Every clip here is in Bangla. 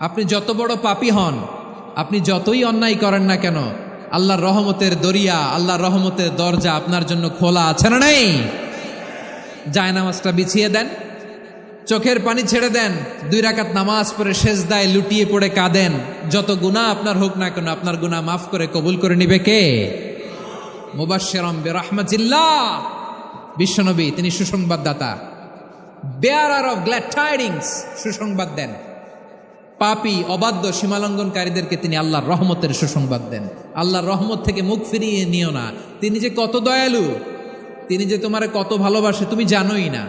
আপনি যত বড় পাপী হন, আপনি যতই অন্যায় করেন না কেন, আল্লাহর রহমতের দরিয়া, আল্লাহর রহমতের দরজা আপনার জন্য খোলা আছে না নেই? জায়নামাজটা বিছিয়ে দেন, চোখের পানি ছেড়ে দেন, 2 রাকাত নামাজ পড়ে সেজদায় লুটিয়ে পড়ে কাঁদেন। যত গুনাহ আপনার হোক না কেন, আপনার গুনাহ মাফ করে কবুল করে নিবে কে? মুবাশশিরাম বিরহমাতিল্লাহ, বিশ্বনবী তিনি সুসংবাদদাতা, বেয়ারার অফ গ্ল্যাড টাইডিংস, সুসংবাদ দেন। পাপী অবাধ্য সীমালঙ্ঘনকারীদেরকে তিনি আল্লাহর রহমতের সুসংবাদ দেন। আল্লাহর রহমত থেকে মুখ ফিরিয়ে নিও না। তিনি যে কত দয়ালু, তিনি যে তোমারে কত ভালোবাসে তুমি জানোই না।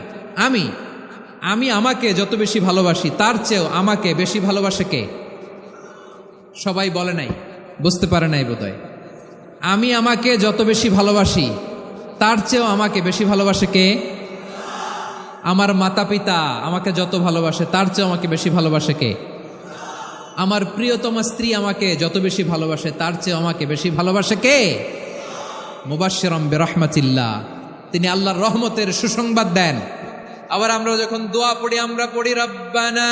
আমি আমাকে যত বেশি ভালোবাসি তার চেয়েও আমাকে বেশি ভালোবাসে কে? সবাই বলে নাই, বুঝতে পারে নাই বোধহয়। আমি আমাকে যত বেশি ভালোবাসি তার চেয়েও আমাকে বেশি ভালোবাসে কে? আমার মাতা পিতা আমাকে যত ভালোবাসে তার চেয়েও আমাকে বেশি ভালোবাসে কে? আমার প্রিয়তমা স্ত্রী আমাকে যত বেশি ভালোবাসে তার চেয়ে আমাকে বেশি ভালোবাসে কে? মুবাশশিরাম বিরহমাতিল্লাহ, তিনি আল্লাহর রহমতের সুসংবাদ দেন। আবার আমরা যখন দোয়া পড়ি, আমরা পড়ি রব্বানা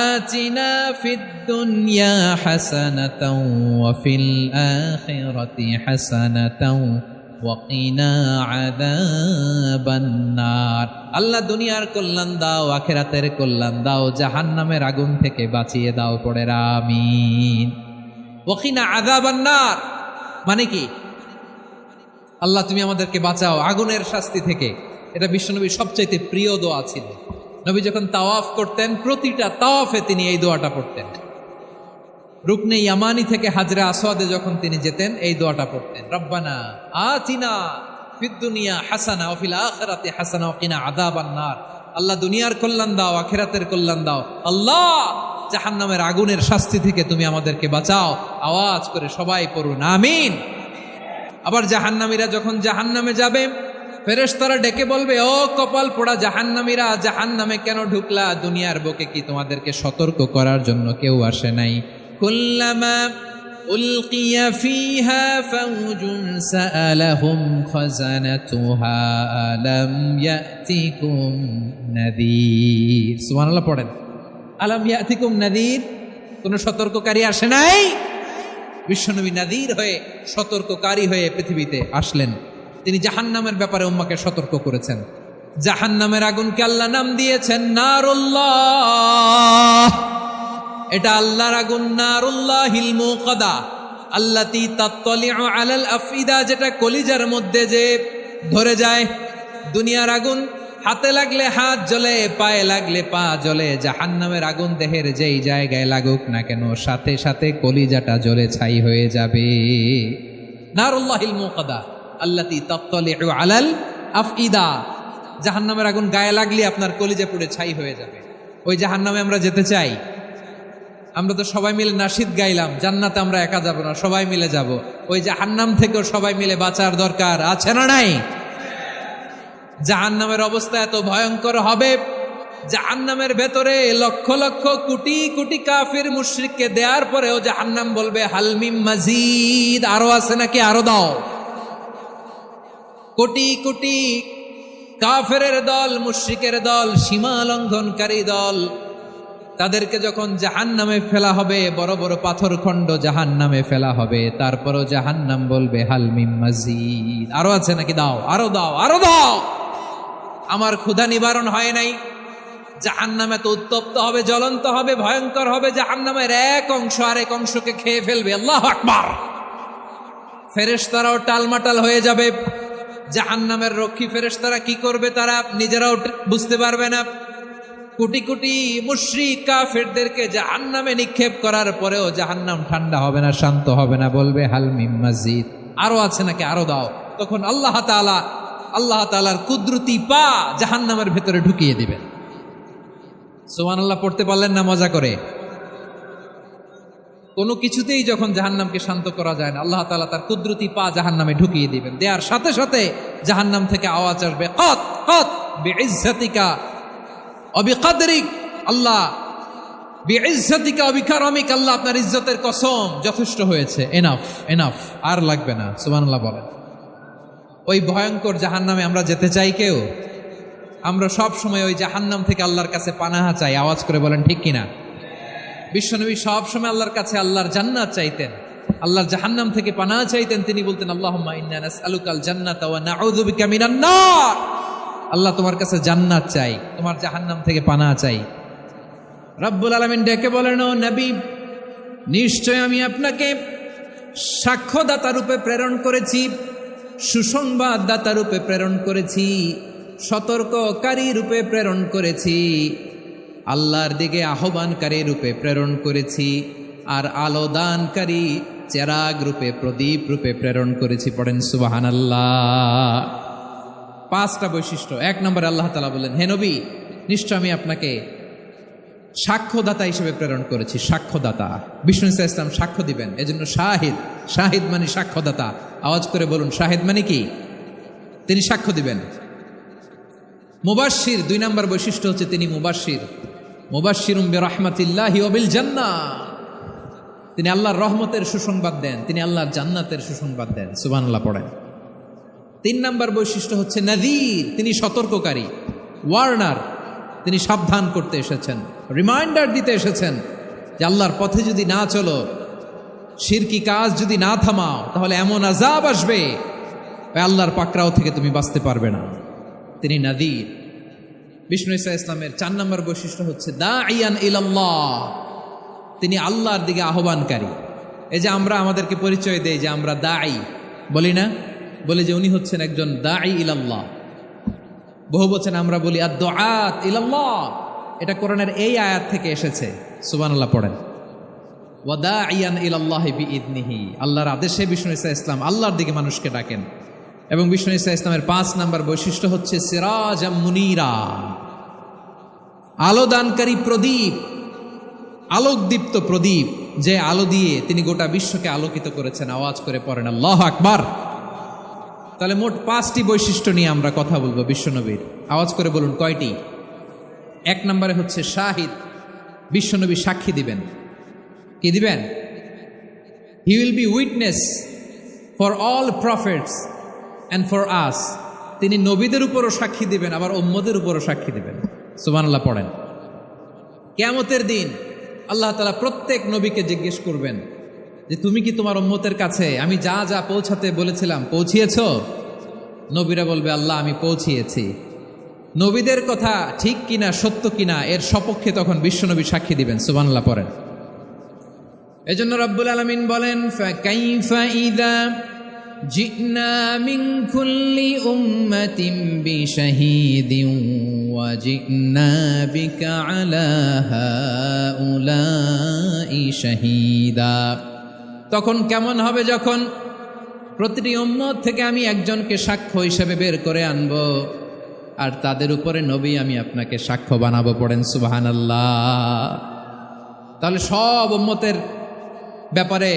আতিনা ফিদ দুনিয়া হাসানাতাও ওয়া ফিল আখিরাতি হাসানাতাও ওয়া কিনা আযাবান নার। আল্লাহ দুনিয়ার কল্যাণ দাও, আখিরাতের কল্যাণ দাও, জাহান্নামের আগুন থেকে বাঁচিয়ে দাও, পড়ে আমিন। ওয়া কিনা আযাবান নার মানে কি? আল্লাহ তুমি আমাদেরকে বাঁচাও আগুনের শাস্তি থেকে। এটা বিশ্বনবীর সবচাইতে প্রিয় দোয়া ছিল। নবী যখন তাওয়াফ করতেন, প্রতিটা তাওয়াফে তিনি এই দোয়াটা পড়তেন। রুকনে ইয়ামানি থেকে হাজরে আসওয়াদে যখন তিনি যেতেন, এই দোয়াটা পড়তেন, রব্বানা আতিনা ফিদ দুনিয়া হাসানা ওয়া ফিল আখিরাতি হাসানা ওয়া কিনা আযাবান নার। আল্লাহ দুনিয়ার কল্যাণ দাও, আখিরাতের কল্যাণ দাও। আল্লাহ জাহান্নামের আগুনের শাস্তি থেকে তুমি আমাদেরকে বাঁচাও। আওয়াজ করে সবাই পড়ুন আমিন। আবার জাহান্নামীরা যখন জাহান্নামে যাবে, ফেরেশতারা ডেকে বলবে, ও কপাল পোড়া জাহান্নামীরা, জাহান্নামে কেন ঢুকলা? দুনিয়ার বুকে কি তোমাদেরকে সতর্ক করার জন্য কেউ আসে নাই? কুল্লামা উলকিয়া ফিহা ফাওজুন সাআলাহুম খাযানাতুহা আলাম ইয়াতিকুম নাযীর। সুবহানাল্লাহ পড়েন, আলাম ইয়াতিকুম নাযীর, কোন সতর্ককারী আসে নাই? বিশ্বনবী নাযীর হয়ে, সতর্ককারী হয়ে পৃথিবীতে আসলেন। তিনি জাহান্নামের ব্যাপারে উম্মাকে সতর্ক করেছেন। জাহান্নামের আগুনকে আল্লাহ নাম দিয়েছেন নারুল্লাহ। এটা আল্লাহর আগুন, নারুল্লাহিল মুকাদা আল্লাতী তাত্তালিউ আলাল আফইদা, যেটা কলিজার মধ্যে যে ধরে যায়। দুনিয়ার আগুন হাতে লাগলে হাত জ্বলে, পায়ে লাগলে পা জ্বলে। জাহান্নামের আগুন দেহের যেই জায়গায় লাগুক না কেন, সাথে সাথে কলিজাটা জ্বলে ছাই হয়ে যাবে। নারুল্লাহিল মুকাদা আল্লাতী তাত্তালিউ আলাল আফইদা, জাহান্নামের আগুন গায়ে লাগলে আপনার কলিজা পুড়ে ছাই হয়ে যাবে। ওই জাহান্নামে আমরা যেতে চাই? আমরা তো সবাই মিলে নাশিদ গাইলাম, জান্নাতে আমরা একা যাব না, সবাই মিলে যাব। ওই জাহান্নাম থেকেও সবাই মিলে বাঁচার দরকার আছে না নাই? জাহান্নামের অবস্থা এত ভয়ঙ্কর হবে, জাহান্নামের ভেতরে লক্ষ লক্ষ কোটি কোটি কাফির মুশরিককে দেওয়ার পরেও জাহান্নাম বলবে হাল মিন মাজিদ, আরো আছে নাকি, আরো দাও। কোটি কোটি কাফেরের দল, মুশরিকের দল, সীমা লঙ্ঘনকারী দল, তাদেরকে যখন জাহান্নামে ফেলা হবে, বড় বড় পাথর খণ্ড জাহান্নামে ফেলা হবে, তারপরও জাহান্নাম বলবে হাল মিন মাজিদ, আরো আছে নাকি, দাও, আরো দাও, আরো দাও। আমার ক্ষুধা নিবারণ হয় নাই। জাহান্নাম এত উত্তপ্ত হবে, জ্বলন্ত হবে, ভয়ঙ্কর হবে, জাহান্নামের এক অংশ আরেক অংশকে খেয়ে ফেলবে। আল্লাহু আকবার। ফেরেশতারাও টালমাটাল হয়ে যাবে। জাহান্নামের রক্ষী ফেরেশতারা কি করবে তারা নিজেরাও বুঝতে পারবে না। কোটি কোটি মুশরিক কাফেরদেরকে জাহান্নামে নিক্ষেপ করার পরেও জাহান্নাম ঠান্ডা হবে না, শান্ত হবে না, বলবে হাল মিন মাজিদ, আরো আছে নাকি, আরো দাও। তখন আল্লাহ তাআলার কুদরতি পা জাহান্নামের ভেতরে ঢুকিয়ে দিবেন। সুবহানাল্লাহ পড়তে পারলেন না মজা করে? কোনো কিছুতেই যখন জাহান্নামকে শান্ত করা যায় না, আল্লাহ তাআলা তার কুদরতি পা জাহান্নামে ঢুকিয়ে দিবেন। দেওয়ার সাথে সাথে জাহান্নাম থেকে আওয়াজ আসবে, কত কত বিইজ্জাতিকা ওয়া বিকদরিক, আল্লাহ বিইজ্জাতিকা ওয়া বিকারামিক, আল্লাহ আপনার ইজ্জতের কসম, যথেষ্ট হয়েছে, এনাফ এনাফ, আর লাগবে না। সুবহানাল্লাহ বলেন। ওই ভয়ঙ্কর জাহান্নামে আমরা যেতে চাই কেউ? আমরা সব সময় ওই জাহান্নাম থেকে আল্লাহর কাছে পানাহা চাই। আওয়াজ করে বলেন ঠিক কিনা? বিশ্বনবী সবসময় আল্লাহর কাছে আল্লাহর জান্নাত চাইতেন, আল্লাহর জাহান্নাম থেকে পানাহ চাইতেন। তিনি বলতেন আল্লাহুম্মা ইন্না নাসআলুকাল জান্নাতা ওয়া নাউযু বিকা মিনান নার। আল্লাহ তোমার কাছে জান্নাত চাই, তোমার জাহান্নাম থেকে পানাহ চাই। রব্বুল আলামিন ডেকে বলেন, ও নবী, নিশ্চয় আমি আপনাকে সাক্ষ্যদাতা রূপে প্রেরণ করেছি, সুসংবাদদাতা রূপে প্রেরণ করেছি, সতর্ককারী রূপে প্রেরণ করেছি, আল্লাহর দিকে আহ্বানকারী রূপে প্রেরণ করেছি, আর আলোদানকারী চেরাগ রূপে, প্রদীপ রূপে প্রেরণ করেছি। পড়েন সুবহানাল্লাহ। 5টা বৈশিষ্ট্য। 1 নম্বরে আল্লাহ তাআলা বলেন, হে নবী, নিশ্চয় আমি আপনাকে সাক্ষ্যদাতা হিসেবে প্রেরণ করেছি। সাক্ষ্যদাতা, বিষ্ণু ইসা ইসলাম সাক্ষ্য দিবেন, এজন্য শাহিদ। শাহিদ মানে সাক্ষ্যদাতা। আওয়াজ করে বলুন, শাহিদ মানে কি? তিনি সাক্ষ্য দিবেন। মুবাশশির, 2 নম্বর বৈশিষ্ট্য হচ্ছে তিনি মুবাশশির। মুবাশশিরুম বিরাহমাতিল্লাহি ওয়া বিল জান্নাহ। তিনি আল্লাহর রহমতের সুসংবাদ দেন, তিনি আল্লাহর জান্নাতের সুসংবাদ দেন। সুবহানাল্লাহ পড়েন। 3 নম্বর বৈশিষ্ট্য হচ্ছে নাযীর, তিনি সতর্ককারী, ওয়ার্নার। তিনি সাবধান করতে এসেছেন, রিমাইন্ডার দিতে এসেছেন যে আল্লাহর পথে যদি না চলো, শিরকি কাজ যদি না থামাও, তাহলে এমন আযাব আসবে, আল্লাহর পাকড়াও থেকে তুমি বাঁচতে পারবে না। তিনি নাযীর। বিষ্ণু ইসা ইসলামের 4 নম্বর বৈশিষ্ট্য হচ্ছে দাঈয়ান ইলাল্লাহ, তিনি আল্লাহর দিকে আহ্বানকারী। এই যে আমরা আমাদেরকে পরিচয় দেই যে আমরা দাঈ, বলি না? বলি যে উনি হচ্ছেন একজন দাঈ ইলাল্লাহ। বহু বচন আমরা বলি আদ-দুআত ইলাল্লাহ। এটা কোরআনের এই আয়াত থেকে এসেছে। সুবহানাল্লাহ পড়েন। ওয়া দাঈয়ান ইলাল্লাহি বিইذনিহি, আল্লাহর আদেশে বিষ্ণু ইসা ইসলাম আল্লাহর দিকে মানুষকে ডাকেন। এবং বিষ্ণু ইসা ইসলামের 5 নম্বর বৈশিষ্ট্য হচ্ছে সিরাজাম মুনীরা, আলোদানকারী প্রদীপ, আলোকদীপ্ত প্রদীপ, যে আলো দিয়ে তিনি গোটা বিশ্বকে আলোকিত করেছেন। আওয়াজ করে পড়েন আল্লাহু আকবার। তাহলে মোট 5টি বৈশিষ্ট্য নিয়ে আমরা কথা বলবো বিশ্বনবীর। আওয়াজ করে বলুন কয়টি? 1 নম্বরে হচ্ছে শাহিদ, বিশ্বনবী সাক্ষী দিবেন। কি দিবেন? He will be witness for all prophets and for us. তিনি নবীদের উপরও সাক্ষী দিবেন, আবার উম্মতের উপরও সাক্ষী দিবেন। সুবহানাল্লাহ পড়েন। কিয়ামতের দিন আল্লাহ তাআলা প্রত্যেক নবীকে জিজ্ঞেস করবেন যে তুমি কি তোমার উম্মতের কাছে আমি যা যা পৌঁছাতে বলেছিলাম পৌঁছিয়েছো? নবীরা বলবে আল্লাহ আমি পৌঁছিয়েছি। নবীদের কথা ঠিক কিনা, সত্য কিনা, এর সপক্ষে তখন বিশ্বনবী সাক্ষী দিবেন। সুবহানাল্লাহ পড়েন। এজন্য রব্বুল আলামিন বলেন, ফাকাইফা ইযা জি'না মিন কুল্লি উম্মাতিন বিশাহীদিন ওয়া জি'না বিকা আলা হাউলাই শাহীদা। তখন কেমন হবে যখন প্রতিটি উম্মত থেকে আমি একজনকে সাক্ষ্য হিসেবে বের করে আনব, আর তাদের উপরে নবী আমি আপনাকে সাক্ষ্য বানাবো। পড়েন সুবহানাল্লাহ। তাহলে সব উম্মতের ব্যাপারে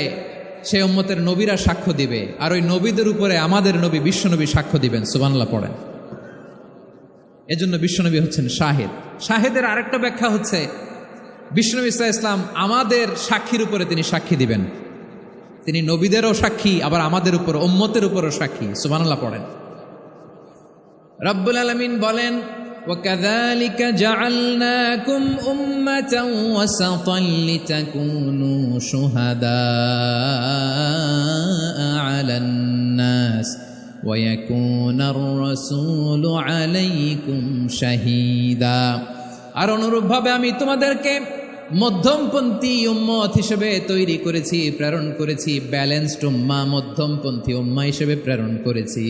সেই উম্মতের নবীরা সাক্ষ্য দিবে, আর ওই নবীদের উপরে আমাদের নবী বিশ্বনবী সাক্ষ্য দিবেন। সুবহানাল্লাহ পড়েন। এজন্য বিশ্বনবী হচ্ছেন শাহিদ। শাহিদের আরেকটা ব্যাখ্যা হচ্ছে বিশ্বনবী সাল্লাল্লাহু আলাইহি ওয়াসাল্লাম আমাদের সাক্ষীর উপরে তিনি সাক্ষী দিবেন। তিনি নবীদেরও সাক্ষী, আবার আমাদের উপর, উম্মতের উপরও সাক্ষী। সুবহানাল্লাহ পড়েন। রব্বুল আলামিন বলেন, وَكَذَلِكَ جَعَلْنَاكُمْ أُمَّةً وَسَطًا لِتَكُونُوا شُهَدَاءَ عَلَى النَّاسِ وَيَكُونَ الرَّسُولُ عَلَيْكُمْ شَهِيدًا। আর অনুরূপভাবে আমি তোমাদেরকে মধ্যমপন্থী উম্মত হিসেবে তৈরি করেছি, প্রেরণ করেছি। ব্যালেন্সড উম্মা, মধ্যমপন্থী উম্মা হিসেবে প্রেরণ করেছি,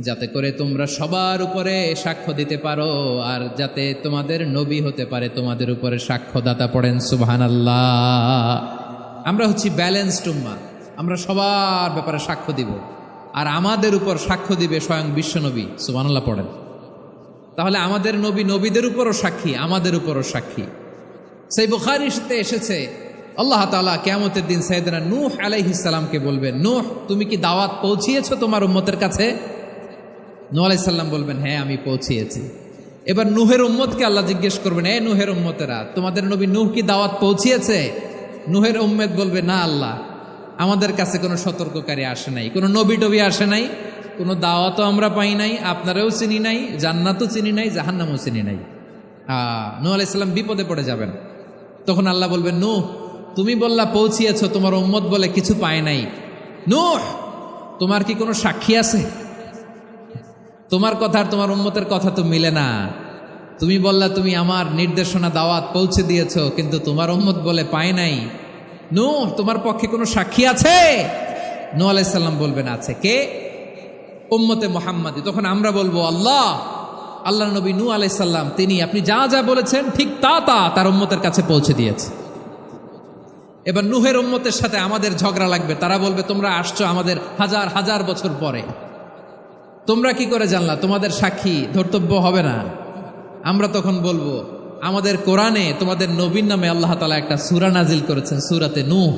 যাতে করে তোমরা সবার উপরে সাক্ষ্য দিতে পারো, আর যাতে তোমাদের নবী হতে পারে তোমাদের উপরে সাক্ষ্যদাতা। পড়েন সুবহানাল্লাহ। আমরা হচ্ছি ব্যালেন্সড উম্মা, আমরা সবার ব্যাপারে সাক্ষ্য দিব, আর আমাদের উপর সাক্ষ্য দিবে স্বয়ং বিশ্বনবী। সুবহানাল্লাহ পড়েন। তাহলে আমাদের নবী নবীদের উপরও সাক্ষী, আমাদের উপরও সাক্ষী। সেই বুখারীতে এসেছে আল্লাহ তাআলা কিয়ামতের দিন সাইয়েদনা নূহ আলাইহিস সালামকে বলবেন, নূহ তুমি কি দাওয়াত পৌঁছিয়েছো তোমার উম্মতের কাছে? নূহ আলাইহিস সালাম বলবেন, হ্যাঁ আমি পৌঁছিয়েছি। এবার নূহের উম্মতকে আল্লাহ জিজ্ঞেস করবেন, এ নূহের উম্মতেরা, তোমাদের নবী নূহ কি দাওয়াত পৌঁছিয়েছে? নূহের উম্মত বলবে, না আল্লাহ, আমাদের কাছে কোনো সতর্ককারী আসে নাই, কোনো নবী টবি আসে নাই, কোনো দাওয়াতও আমরা পাই নাই, আপনারাও চিনি নাই, জান্নাতও চিনি নাই, জাহান্নামও চিনি নাই। নূহ আলাইহিস সালাম বিপদে পড়ে যাবেন। তখন আল্লাহ বলবেন, নূহ তুমি বললা পৌঁছিয়েছ, তোমার উম্মত বলে কিছু পায় নাই। নূহ তোমার কি কোনো সাক্ষী আছে? তোমার কথা আর তোমার উম্মতের কথা তো মিলে না। তুমি বললা তুমি আমার নির্দেশনা দাওয়াত পৌঁছে দিয়েছ, কিন্তু তোমার উম্মত বলে পায় নাই। নূহ তোমার পক্ষে কোনো সাক্ষী আছে? নূহ আলাইহিস সালাম বলবেন আছে। কে? উম্মতে মুহাম্মাদি। তখন আমরা বলবো আল্লাহ নবী নূহ আলাইহিস সালাম তিনি আপনি যা যা বলেছেন ঠিক তা তার উম্মতের কাছে পৌঁছে দিয়েছে। এবার নূহের উম্মতের সাথে আমাদের ঝগড়া লাগবে। তারা বলবে তোমরা আসছো আমাদের হাজার হাজার বছর পরে, তোমরা কি করে জানলা? তোমাদের সাক্ষী ধর্তব্য হবে না। আমরা তখন বলবো আমাদের কোরআনে তোমাদের নবীর নামে আল্লাহ তাআলা একটা সূরা নাজিল করেছেন, সূরাতে নূহ।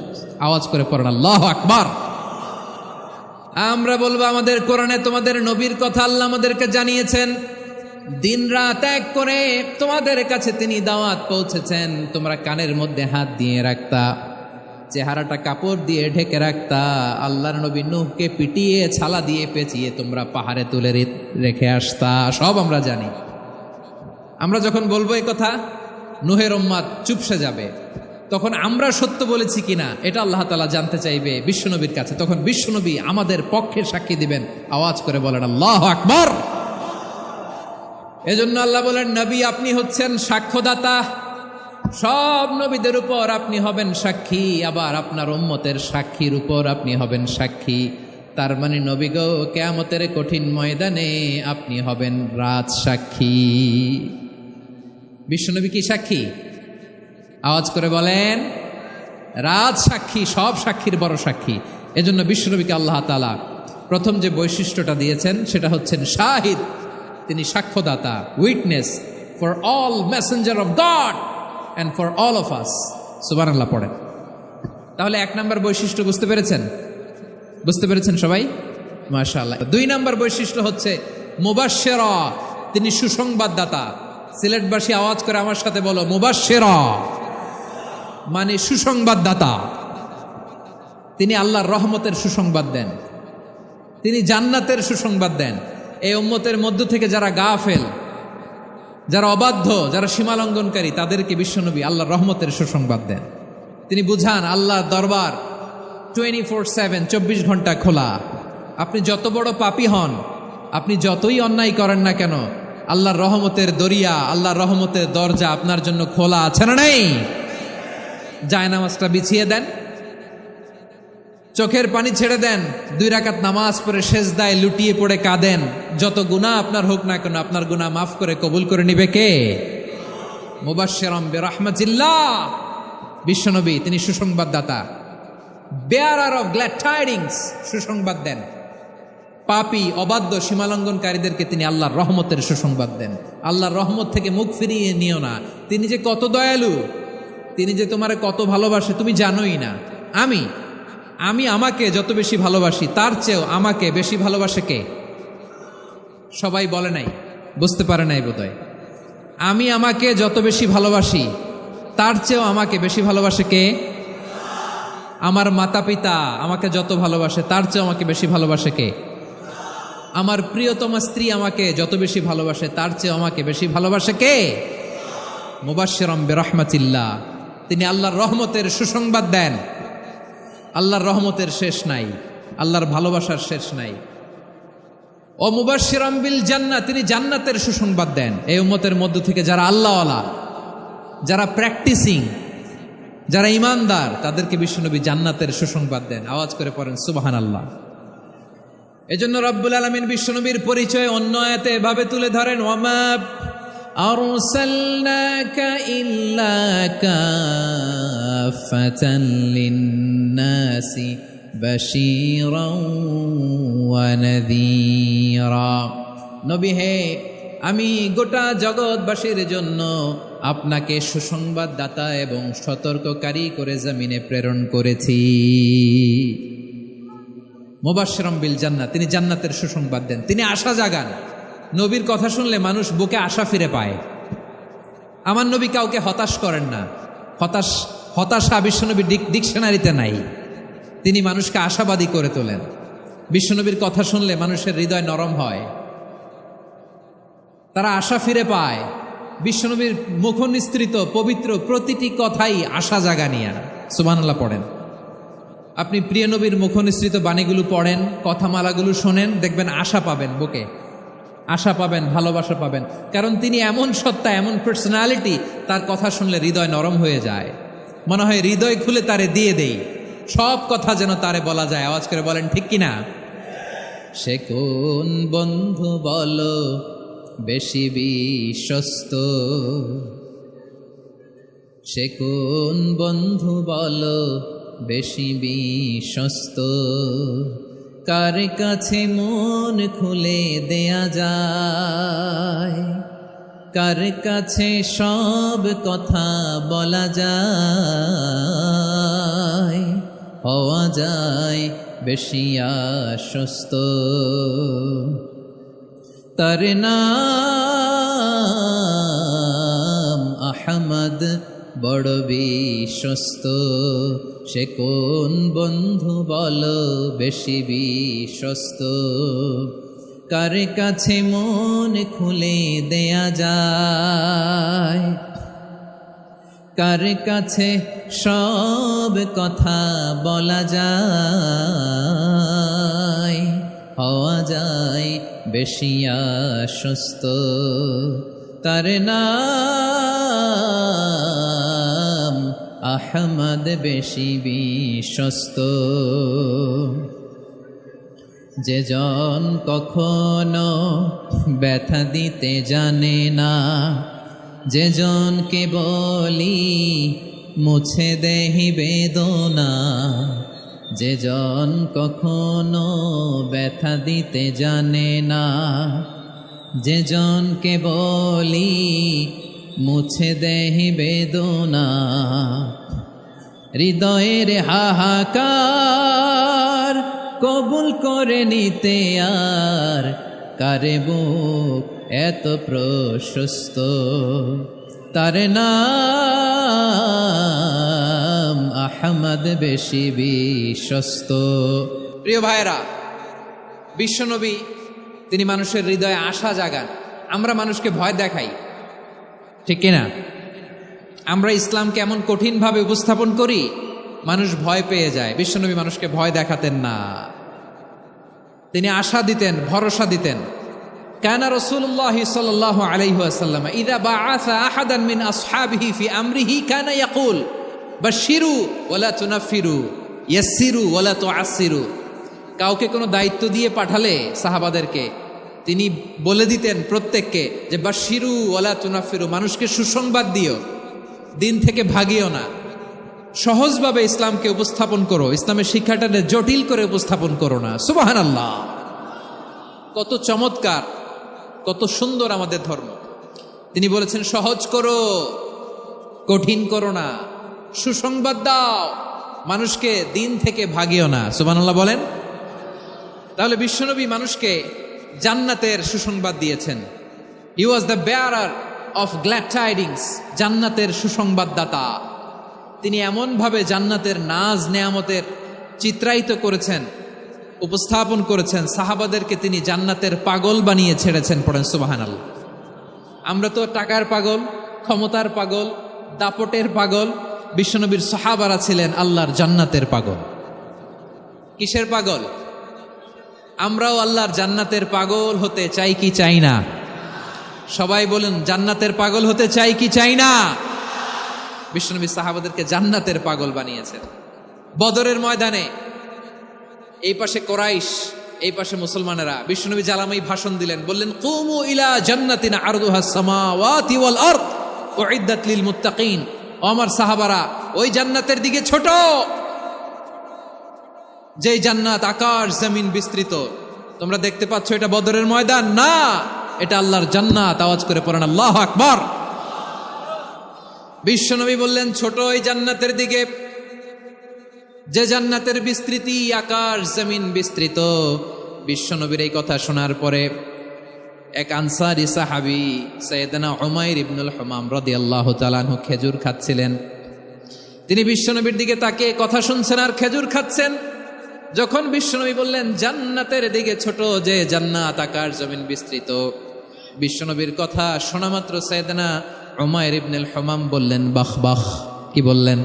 আওয়াজ করে পড়েন আল্লাহু আকবার। আমরা বলবো আমাদের কোরআনে তোমাদের নবীর কথা আল্লাহ আমাদেরকে জানিয়েছেন, দিন রাত এক করে তোমাদের কাছে তিনি দাওয়াত পৌঁছেছেন। তোমরা কানের মধ্যে হাত দিয়ে রাখতা, চেহারাটা কাপড় দিয়ে ঢেকে রাখতা। আল্লাহর নবী নূহকে পিটিয়ে ছালা দিয়ে পেঁচিয়ে তোমরা পাহাড়ে তুলে রেখে আসতা। সব আমরা জানি। আমরা যখন বলবো এই কথা, নূহের উম্মত চুপসে যাবে। তখন আমরা সত্য বলেছি কিনা এটা আল্লাহ তাআলা জানতে চাইবে বিশ্বনবীর কাছে। তখন বিশ্বনবী আমাদের পক্ষে সাক্ষী দিবেন। আওয়াজ করে বলেন আল্লাহু আকবার। এজন্য আল্লাহ বলেন, নবী আপনি হচ্ছেন সাক্ষ্যদাতা, সব নবীদের উপর আপনি হবেন সাক্ষী, আবার আপনার উম্মতের সাক্ষীর উপর আপনি হবেন সাক্ষী। তার মানে নবী গো, কিয়ামতের কঠিন ময়দানে আপনি হবেন রাজ সাক্ষী। বিশ্বনবী কি সাক্ষী? আওয়াজ করে বলেন, রাজ সাক্ষী, সব সাক্ষীর বড় সাক্ষী। এজন্য বিশ্বনবীকে আল্লাহ তাআলা প্রথম যে বৈশিষ্ট্যটা দিয়েছেন সেটা হচ্ছেন শাহিদ। তিনি সাক্ষ্যদাতা, witness for all messenger of God and for all of us. সুবহানাল্লাহ পড়েন। তাহলে এক নম্বর বৈশিষ্ট্য বুঝতে পেরেছেন? বুঝতে পেরেছেন সবাই? মাশাআল্লাহ। দুই নম্বর বৈশিষ্ট্য হচ্ছে মুবাশশিরা, তিনি সুসংবাদদাতা। সিলেটবাসী আওয়াজ করে আমার সাথে বলো, মুবাশশিরা মানে সুসংবাদদাতা। তিনি আল্লাহর রহমতের সুসংবাদ দেন, তিনি জান্নাতের সুসংবাদ দেন। এই উম্মতের মধ্য থেকে যারা গাফেল, যারা অবাধ্য, যারা সীমালঙ্ঘনকারী, তাদেরকে বিশ্বনবী আল্লাহর রহমতের সুসংবাদ দেন। তিনি বুঝান আল্লাহর দরবার 24/7, 24 ঘন্টা খোলা। আপনি যত বড় পাপী হন, আপনি যতই অন্যায় করেন না কেন, আল্লাহর রহমতের দরিয়া, আল্লাহর রহমতের দরজা আপনার জন্য খোলা আছে না নেই? জায়নামাজটা বিছিয়ে দেন, চোখের পানি ছেড়ে দেন, 2 রাকাত নামাজ পড়ে সেজদায় লুটিয়ে পড়ে কাঁদেন। যত গুনাহ আপনার হোক না কেন, আপনার গুনাহ মাফ করে কবুল করে নিবে কে? মুবাশশিরাম বিরহমাতিল্লাহ। বিশ্বনবী তিনি সুসংবাদদাতা, বেয়ারার অফ গ্ল্যাড টাইডিংস, সুসংবাদ দেন। পাপী, অবাধ্য, সীমালঙ্ঘনকারীদেরকে তিনি আল্লাহর রহমতের সুসংবাদ দেন। আল্লাহর রহমত থেকে মুখ ফিরিয়ে নিও না। তিনি যে কত দয়ালু, তিনি যে তোমারে কত ভালোবাসে তুমি জানোই না। আমি আমাকে যত বেশি ভালোবাসি, তার চেয়েও আমাকে বেশি ভালোবাসে কে? সবাই বলে নাই, বুঝতে পারে নাই বোধহয়। আমি আমাকে যত বেশি ভালোবাসি, তার চেয়েও আমাকে বেশি ভালোবাসে কে? আমার মাতা পিতা আমাকে যত ভালোবাসে, তার চেয়েও আমাকে বেশি ভালোবাসে কে? আমার প্রিয়তমা স্ত্রী আমাকে যত বেশি ভালোবাসে, তার চেয়েও আমাকে বেশি ভালোবাসে কে? মুবাশশিরাম বিরহমাতিল্লাহ। তিনি আল্লাহর রহমতের সুসংবাদ দেন। আল্লাহর রহমতের শেষ নাই, আল্লাহর ভালোবাসার শেষ নাই। ও মুবাশশিরাম বিল জান্নাহ, তিনি জান্নাতের সুসংবাদ দেন। এই উম্মতের মধ্য থেকে যারা আল্লাহওয়ালা, যারা প্র্যাকটিসিং, যারা ইমানদার, তাদেরকে বিশ্বনবী জান্নাতের সুসংবাদ দেন। আওয়াজ করে পড়েন সুবহানাল্লাহ। এজন্য রব্বুল আলামিন বিশ্বনবীর পরিচয় অন্য আয়াতে এভাবে তুলে ধরেন, ওয়ামা আরসালনাকা ইল্লা কাফাতান লিন্নাসি বাশীরাও ওয়া নাযীরা। নবী হে, আমি গোটা জগৎবাসীর জন্য আপনাকে সুসংবাদদাতা এবং সতর্ককারী করে জমিনে প্রেরণ করেছি। মুবাশশিরাম বিল জান্নাহ, তিনি জান্নাতের সুসংবাদ দেন, তিনি আশা জাগান। নবীর কথা শুনলে মানুষ বুকে আশা ফিরে পায়। আমার নবী কাউকে হতাশ করেন না। হতাশা বিশ্বনবীর ডিকশনারিতে নাই। তিনি মানুষকে আশাবাদী করে তোলেন। বিশ্বনবীর কথা শুনলে মানুষের হৃদয় নরম হয়, তারা আশা ফিরে পায়। বিশ্বনবীর মুখনিসৃত পবিত্র প্রতিটি কথাই আশা জাগানিয়া। সুবহানাল্লাহ পড়েন। আপনি প্রিয় নবীর মুখনিসৃত বাণীগুলো পড়েন, কথামালাগুলো শোনেন, দেখবেন আশা পাবেন, বুকে আশা পাবেন, ভালোবাসা পাবেন। কারণ তিনি এমন সত্তা, এমন পার্সোনালিটি, তার কথা শুনলে হৃদয় নরম হয়ে যায়। মনে হয় হৃদয় খুলে তারে দিয়ে দেই, সব কথা যেন তারে বলা যায়। আওয়াজ করে বলেন ঠিক কিনা? সে কোন বন্ধু বলো বেশি বিশ্বস্ত, সে কোন বন্ধু বলো বেশি বিশ্বস্ত, কার কাছে মন খুলে দেয়া যায়, কার কাছে সব কথা বলা যায়, হওয়া যায় বেশি আশ্বস্ত। তার নাম আহমদ, বড় বিশ্বস্ত। সে কোন বন্ধু বলো বেশি বিশ্বস্ত, কার কাছে মন খুলে দেয়া যায়, কার কাছে সব কথা বলা যায়, হওয়া যায় বেশি আশ্বস্ত। তার নাম আহমদ, বেশি বিশ্বস্ত। যে জন কখনো ব্যথা দিতে জানে না, যে জনকে বলি মুছে দেহি বেদনা, যে জন কখনো ব্যথা দিতে জানে না, যে জনকে বলি মুছে দেহি বেদনা, হৃদয়ের হাহাকার কবুল করে নিতে আর কারে বুক এত প্রশস্ত। তার নাম আহমদ, বেশি বিশ্বস্ত। প্রিয় ভাইরা, বিশ্বনবী তিনি মানুষের হৃদয়ে আশা জাগান। আমরা মানুষকে ভয় দেখাই, ঠিক কিনা? আমরা ইসলামকে এমন কঠিনভাবে উপস্থাপন করি, মানুষ ভয় পেয়ে যায়। বিশ্বনবী মানুষকে ভয় দেখাতেন না, তিনি আশা দিতেন, ভরসা দিতেন। কানা রাসূলুল্লাহ সাল্লাল্লাহু আলাইহি ওয়াসাল্লাম ইযা বাআসা আহাদান মিন আসহাবিহি ফি আমরিহি কানা ইয়াকুল বাশশিরু ওয়ালা তুনাফিরু, ইয়াসসিরু ওয়ালা তুআসসিরু। কাউকে কোনো দায়িত্ব দিয়ে পাঠালে সাহাবাদেরকে তিনি বলে দিতেন প্রত্যেককে যে বাশশিরু ওয়ালা তুনাফিরু, মানুষকে সুসংবাদ দিও, দিন থেকে ভাগিও না, সহজভাবে ইসলামকে উপস্থাপন করো, ইসলামের শিক্ষাটাকে জটিল করে উপস্থাপন করো না। সুবহানাল্লাহ, কত চমৎকার, কত সুন্দর আমাদের ধর্ম। তিনি বলেছেন সহজ করো, কঠিন করো না, সুসংবাদ দাও, মানুষকে দিন থেকে ভাগিও না। সুবহানাল্লাহ বলেন। তাহলে বিশ্বনবী মানুষকে জান্নাতের সুসংবাদ দিয়েছেন। He was the bearer of glad tidings, জান্নাতের সুসংবাদদাতা। তিনি এমনভাবে জান্নাতের নাজ নেয়ামতের চিত্রায়িত করেছেন, উপস্থাপন করেছেন, সাহাবাদেরকে তিনি জান্নাতের পাগল বানিয়ে ছেড়েছেন। পড়েন সুবহানাল্লাহ। আমরা তো টাকার পাগল, ক্ষমতার পাগল, দাপটের পাগল। বিশ্বনবীর সাহাবারা ছিলেন আল্লাহর জান্নাতের পাগল। কিসের পাগল? আমরাও আল্লাহর জান্নাতের পাগল হতে চাই কি চাই না? সবাই বলুন, জান্নাতের পাগল হতে চাই কি চাই না? বিশ্বনবী সাহাবাদেরকে জান্নাতের পাগল বানিয়েছেন। বদরের ময়দানে এই পাশে কোরাইশ, এই পাশে মুসলমানেরা। বিশ্বনবী জালামাই ভাষণ দিলেন, বললেন কুমু ইলা জান্নাতিন আরদুহাস সামাওয়াতি ওয়াল আরদ উইদ্দাত লিল মুত্তাকিন। ও আমার সাহাবারা, ওই জান্নাতের দিকে ছোট, যেই জান্নাত আকাশ জমিন বিস্তৃত। তোমরা দেখতে পাচ্ছ এটা বদরের ময়দান না, এটা আল্লাহর জান্নাত। আওয়াজ করে পড়েন আল্লাহু আকবার। বিশ্বনবী বললেন ছোট ওই জান্নাতের দিকে, যে জান্নাতের বিস্তৃতি আকাশ জমিন বিস্তৃত। বিশ্বনবীর এই কথা শোনার পরে এক আনসারী সাহাবী সাইয়েদনা উমাইর ইবনুল হুমাম রাদিয়াল্লাহু তাআলা আনহু খেজুর খাচ্ছিলেন। তিনি বিশ্বনবীর দিকে তাকিয়ে কথা শুনছেন আর খেজুর খাচ্ছেন। যখন বিশ্বনবী বললেন জান্নাতের দিকে ছোট, যে জান্নাত আকাশ জমিন বিস্তৃত, বিশ্বনবীর কথা শোনা মাত্র সাইয়েদনা উমাইর ইবনে আল-হুমাম বললেন বাহ বাহ। কি বললেন?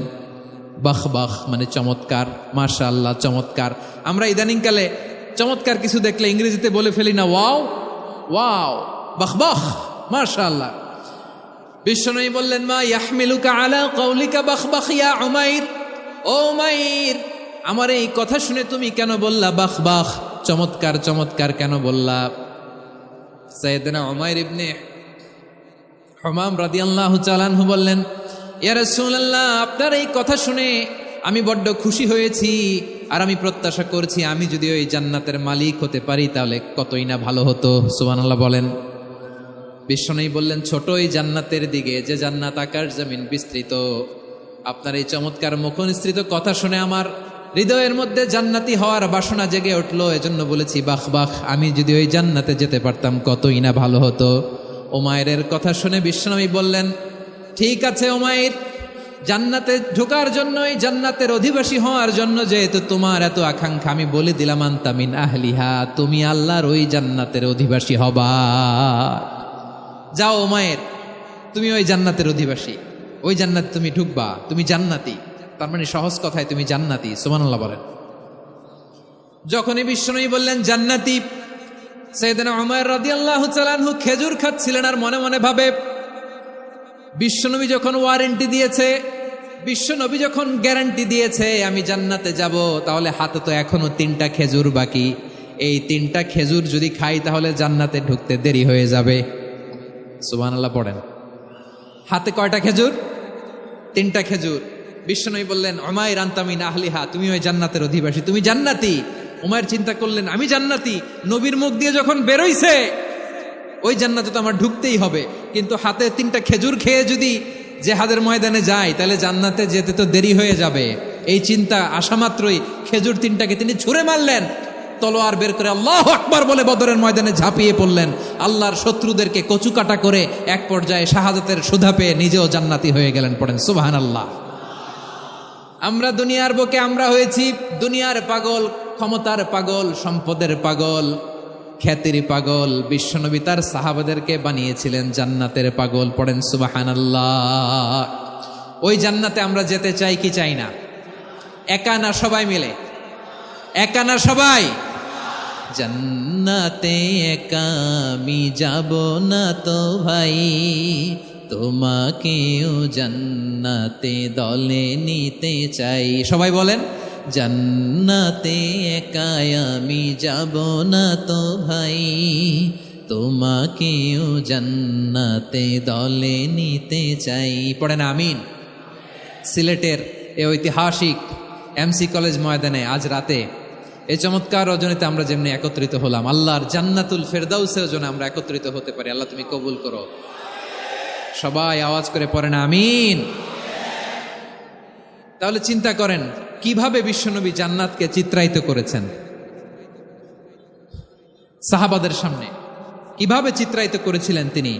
বাহ বাহ মানে চমৎকার, মাশাআল্লাহ চমৎকার। আমরা ইদানিংকালে চমৎকার কিছু দেখলে ইংরেজিতে বলে ফেলি না ওয়াও ওয়াও, বাহ বাহ, মাশাআল্লাহ। বিশ্বনবী বললেন মা ইয়াহমিলুকা আলা কওলিকা বাহ বাহ ইয়া উমাইর, ও উমাইর আমার এই কথা শুনে তুমি কেন বললা বাহ বাহ, চমৎকার চমৎকার কেন বললা? সাইয়েদনা উমাইর ইবনে হুমাম রাদিয়াল্লাহু তাআলা আনহু বললেন ইয়া রাসূলুল্লাহ, আপনার এই কথা শুনে আমি বড্ড খুশি হয়েছি, আর আমি প্রত্যাশা করছি আমি যদি ওই জান্নাতের মালিক হতে পারি তাহলে কতই না ভালো হতো। সুবহানাল্লাহ বলেন। বিশ্বনবী বললেন ছোট এই জান্নাতের দিকে, যে জান্নাত আকাশ জমিন বিস্তৃত। আপনার এই চমৎকার মুখনিসৃত কথা শুনে আমার হৃদয়ের মধ্যে জান্নাতি হওয়ার বাসনা জেগে উঠলো, এজন্য বলেছি বাহ বাহ, আমি যদি ওই জান্নাতে যেতে পারতাম কতই না ভালো হতো। উমাইরের কথা শুনে বিশ্বনবী বললেন ঠিক আছে উমাইর, জান্নাতে ঢোকার জন্য, এই জান্নাতের অধিবাসী হওয়ার জন্য যেহেতু তোমার এত আকাঙ্ক্ষা, আমি বলে দিলাম আনতা মিন আহলিহা, তুমি আল্লাহর ওই জান্নাতের অধিবাসী হবা। যাও উমাইর, তুমি ওই জান্নাতের অধিবাসী, ওই জান্নাতে তুমি ঢুকবা, তুমি জান্নাতি। তার মানে সহজ কথায় তুমি জান্নাতি। সুবহানাল্লাহ বলেন। যখনই বিশ্বনবী বললেন জান্নাতি, সাইয়েদনা উমাইর রাদিয়াল্লাহু তাআলা আনহু খেজুর খাচ্ছিলেন আর মনে মনে ভাবে বিশ্বনবী যখন ওয়ারেন্টি দিয়েছে, বিশ্বনবী যখন গ্যারান্টি দিয়েছে আমি জান্নাতে যাব, তাহলে হাতে তো এখনো 3টা খেজুর বাকি। এই 3টা খেজুর যদি খাই তাহলে জান্নাতে ঢুকতে দেরি হয়ে যাবে। সুবহানাল্লাহ পড়েন। হাতে কয়টা খেজুর? 3টা খেজুর। বিশ্বনবী বললেন উমাইর আনতা মিন আহলিহা, তুমি ওই জান্নাতের অধিবাসী, তুমি জান্নাতি। উমাইর চিন্তা করলেন আমি জান্নাতি, নবীর মুখ দিয়ে যখন বেরোইছে ওই জান্নাতে তো আমার ঢুকতেই হবে, কিন্তু হাতে 3টা খেজুর খেয়ে যদি জিহাদের ময়দানে যাই তাহলে জান্নাতে যেতে তো দেরি হয়ে যাবে। এই চিন্তা আসা মাত্রই খেজুর 3টাকে তিনি ছুঁড়ে মারলেন, তলোয়ার বের করে আল্লাহু আকবার বলে বদরের ময়দানে ঝাঁপিয়ে পড়লেন। আল্লাহর শত্রুদেরকে কচুকাটা করে এক পর্যায়ে শাহাদাতের সুধা পেয়ে নিজেও জান্নাতি হয়ে গেলেন। পড়েন সুবহানাল্লাহ। আমরা দুনিয়ার বুকে আমরা হয়েছি দুনিয়ার পাগল, ক্ষমতার পাগল, সম্পদের পাগল, খ্যাতির পাগল। বিশ্বনবী তার সাহাবাদেরকে বানিয়েছিলেন জান্নাতের পাগল। পড়েন সুবহানাল্লাহ। ওই জান্নাতে আমরা যেতে চাই কি চাই না? একা না সবাই মিলে? একা না সবাই? জান্নাতে একা আমি যাব না তো ভাই, তোমাকেও জান্নাতে দলে নিতে চাই। সবাই বলেন জান্নাতে একা আমি যাব না তো ভাই, তোমাকেও জান্নাতে দলে নিতে চাই। পড়েন আমিন। সিলেটের এই ঐতিহাসিক এমসি কলেজ ময়দানে আজ রাতে এই চমৎকার রজনীতে আমরা যেমনি একত্রিত হলাম, আল্লাহর জান্নাতুল ফেরদাউসের জন্য আমরা একত্রিত হতে পারি। আল্লাহ তুমি কবুল করো। সবাই আওয়াজ করে পড়েন আমিন। তাহলে চিন্তা করেন কিভাবে বিশ্বনবী জান্নাতকে চিত্রায়িত করেছেন সাহাবাদের সামনে, কিভাবে চিত্রায়িত করেছিলেন তিনি,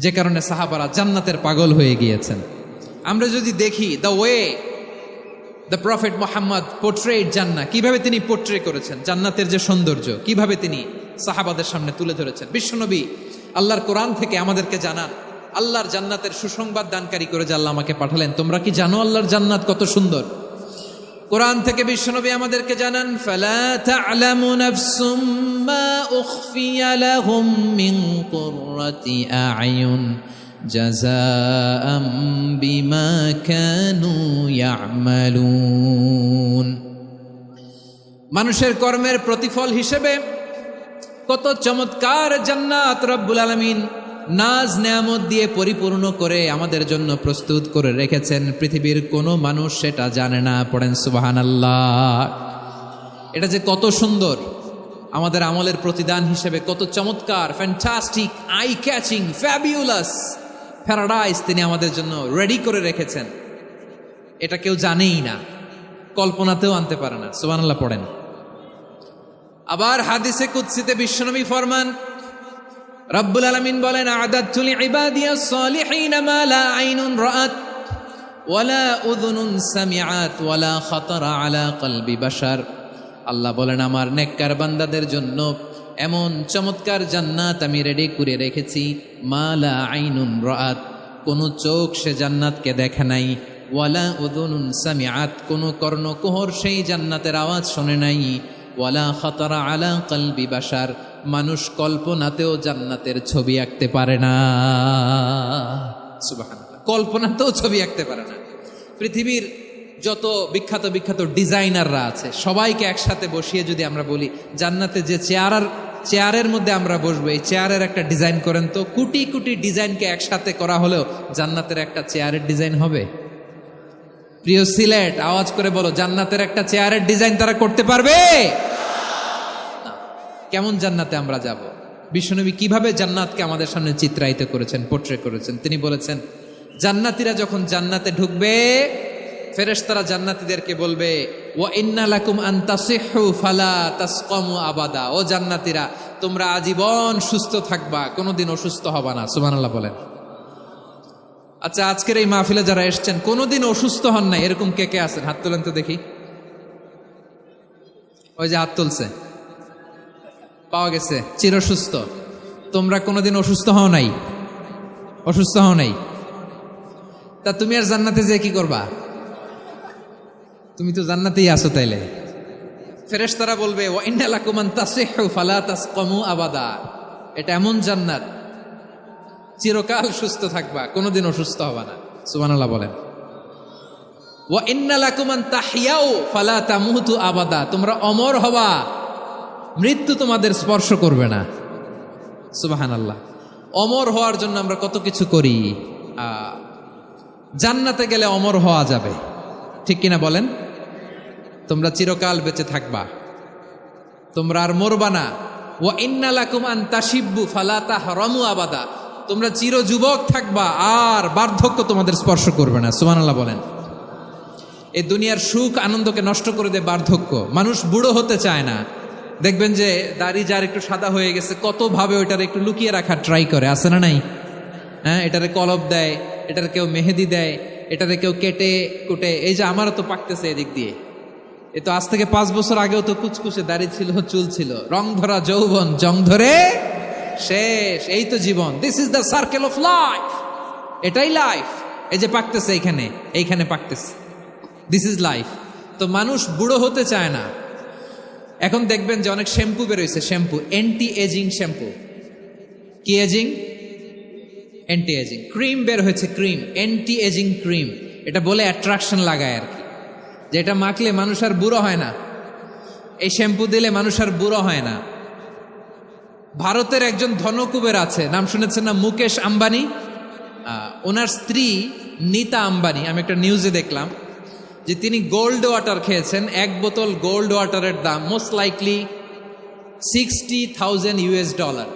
যে কারণে সাহাবারা জান্নাতের পাগল হয়ে গিয়েছেন। আমরা যদি দেখি the way the prophet Muhammad portrait জান্নাত, কিভাবে তিনি পোর্ট্রে করেছেন জান্নাতের যে সৌন্দর্য, কিভাবে তিনি সাহাবাদের সামনে তুলে ধরেছেন। বিশ্বনবী আল্লাহর কোরআন থেকে আমাদেরকে জানান আল্লাহর জান্নাতের সুসংবাদ দানকারী করে যে আল্লাহ আমাকে পাঠালেন। তোমরা কি জানো আল্লাহর জান্নাত কত সুন্দর? কোরআন থেকে বিশ্বনবী আমাদেরকে জানান ফালা তা'লামু নাফসুম মা উখফিয়া লাহুম মিন কুররাতি আ'য়ুন জাযাআম বিমা কানু ইয়া'মালুন। মানুষের কর্মের প্রতিফল হিসেবে কত চমৎকার জান্নাত রব্বুল আলামিন নাজ নেয়ামত দিয়ে পরিপূর্ণ করে আমাদের জন্য প্রস্তুত করে রেখেছেন। পৃথিবীর কোনো মানুষ সেটা জানে না। পড়েন সুবহানাল্লাহ। এটা যে কত সুন্দর, আমাদের আমলের প্রতিদান হিসেবে কত চমৎকার, fantastic, eye catching, fabulous paradise তিনি আমাদের জন্য রেডি করে রেখেছেন। এটা কেউ জানেই না, কল্পনাতেও আনতে পারে না। সুবহানাল্লাহ পড়েন। আবার হাদিসে কুদসিতে বিশ্বনবী ফরমান, রব্বুল আলামিন বলেন আ'দাতু লিইবাদিয়াস সালিহিনা মা লা আইনুন রাআত ওয়ালা উযুনুন সামিআত ওয়ালা খাতারা আলা কলবি বাশার। আল্লাহ বলেন আমার নেককার বান্দাদের জন্য এমন চমৎকার জান্নাত আমি রেডি করে রেখেছি, মালা আইনুন রাআত, কোনো চোখ সে জান্নাতকে দেখে নাই, ওয়ালা উযুনুন সামিআত, কোনো কর্ণকুহর সেই জান্নাতের আওয়াজ শোনে নাই, ওয়ালা খাতারা আলা কলবি বাশার, মানুষ কল্পনাতেও জান্নাতের ছবি আঁকতে পারে না। সুবহানাল্লাহ, কল্পনাতেও ছবি আঁকতে পারে না। পৃথিবীর যত বিখ্যাত বিখ্যাত ডিজাইনাররা আছে সবাইকে একসাথে বসিয়ে যদি আমরা বলি জান্নাতে যে চেয়ারের মধ্যে আমরা বসবো, এই চেয়ারের একটা ডিজাইন করেন তো, কোটি কোটি ডিজাইনকে একসাথে করা হলেও জান্নাতের একটা চেয়ারের ডিজাইন হবে? প্রিয় সিলেট, আওয়াজ করে বলো, জান্নাতের একটা চেয়ারের ডিজাইন তারা করতে পারবে না। কেমন জান্নাতে আমরা যাব? বিশ্বনবী কিভাবে জান্নাতকে আমাদের সামনে চিত্রায়িত করেছেন, পোট্রে করেছেন? তিনি বলেছেন, জান্নাতীরা যখন জান্নাতে ঢুকবে, ফেরেশতারা জান্নাতীদেরকে বলবে, ওয়া ইন্না লাকুম আন তাসিহু ফালা তাসকামু আবাদা, ও জান্নাতীরা তোমরা আজীবন সুস্থ থাকবা, কোনোদিন অসুস্থ হবা না। সুবহানাল্লাহ বলেন। আচ্ছা, আজকের এই মাহফিলে যারা এসেছেন কোনোদিন অসুস্থ হন নাই, এরকম কে কে আছেন? হাত তোলেন তো দেখি। ওই যে হাত তুলছে, পাওয়া গেছে, চিরসুস্থ। তোমরা কোনোদিন অসুস্থ হও নাই? অসুস্থ হও নাই? তা তুমি আর জান্নাতে যে কি করবা? তুমি তো জান্নাতেই আছো তাইলে। ফেরেশতারা বলবে, ওয়া ইন্না লাকুম আন তাসিহু ফালা তাসকামু আবাদা, এটা এমন জান্নাত চিরকাল সুস্থ থাকবা, কোনোদিন অসুস্থ হবা না। সুবহানাল্লাহ বলেন। ওয়া ইন্না লাকুম আন তাহইয়াউ ফালা তামুতু আবাদা, তোমরা অমর হবা, মৃত্যু তোমাদের স্পর্শ করবে না। সুবহানাল্লাহ। অমর হওয়ার জন্য আমরা কত কিছু করি। জান্নাতে গেলে অমর হওয়া যাবে, ঠিক কিনা বলেন? তোমরা চিরকাল বেঁচে থাকবা, তোমরা আর মরবা না। ওয়া ইন্না লাকুম আন তাশিব্বু ফালা তাহরামু আবাদা, তোমরা চির যুবক থাকবা, আর বার্ধক্য তোমাদের স্পর্শ করবে না। সুবহানাল্লাহ বলেন। এই দুনিয়ার সুখ আনন্দকে নষ্ট করে দেয় বার্ধক্য। মানুষ বুড়ো হতে চায় না। দেখবেন যে দাড়ি যার একটু সাদা হয়ে গেছে, কত ভাবে ওইটার একটু লুকিয়ে রাখার ট্রাই করে, আছে না নাই? হ্যাঁ, এটারে কলপ দেয়, এটার কেউ মেহেদি দেয়, এটারে কেউ কেটে কুটে। এই যে আমারও তো পাকতেছে এদিক দিয়ে, এ তো আজ থেকে 5 বছর আগেও তো কুচকুচে দাড়ি ছিল, চুল ছিল, রং ধরা যৌবন জং ধরে শেষ। এই তো জীবন। This is the circle of life, এটাই লাইফ। এই যে পাকতেছে এইখানে পাকতেছে, দিস ইজ লাইফ। তো মানুষ বুড়ো হতে চায় না। এখন দেখবেন যে অনেক শ্যাম্পু বেরোইছে, শ্যাম্পু অ্যান্টি এজিং শ্যাম্পু। কি এজিং? Anti ageing. ক্রিম বের হয়েছে, ক্রিম, অ্যান্টি এজিং ক্রিম। এটা বলে অ্যাট্রাকশন লাগায় আর কি, যে এটা মাখলে মানুষ আর বুড়ো হয় না, এই শ্যাম্পু দিলে মানুষ আর বুড়ো হয় না। ভারতের একজন ধনকুবের আছে, নাম শুনেছেন না? মুকেশ আম্বানি। ওনার স্ত্রী নীতা আম্বানি, আমি একটা নিউজে দেখলাম যে তিনি গোল্ড ওয়াটার খেয়েছেন। 1 বোতল গোল্ড ওয়াটারের দাম মোস্ট লাইকলি $60,000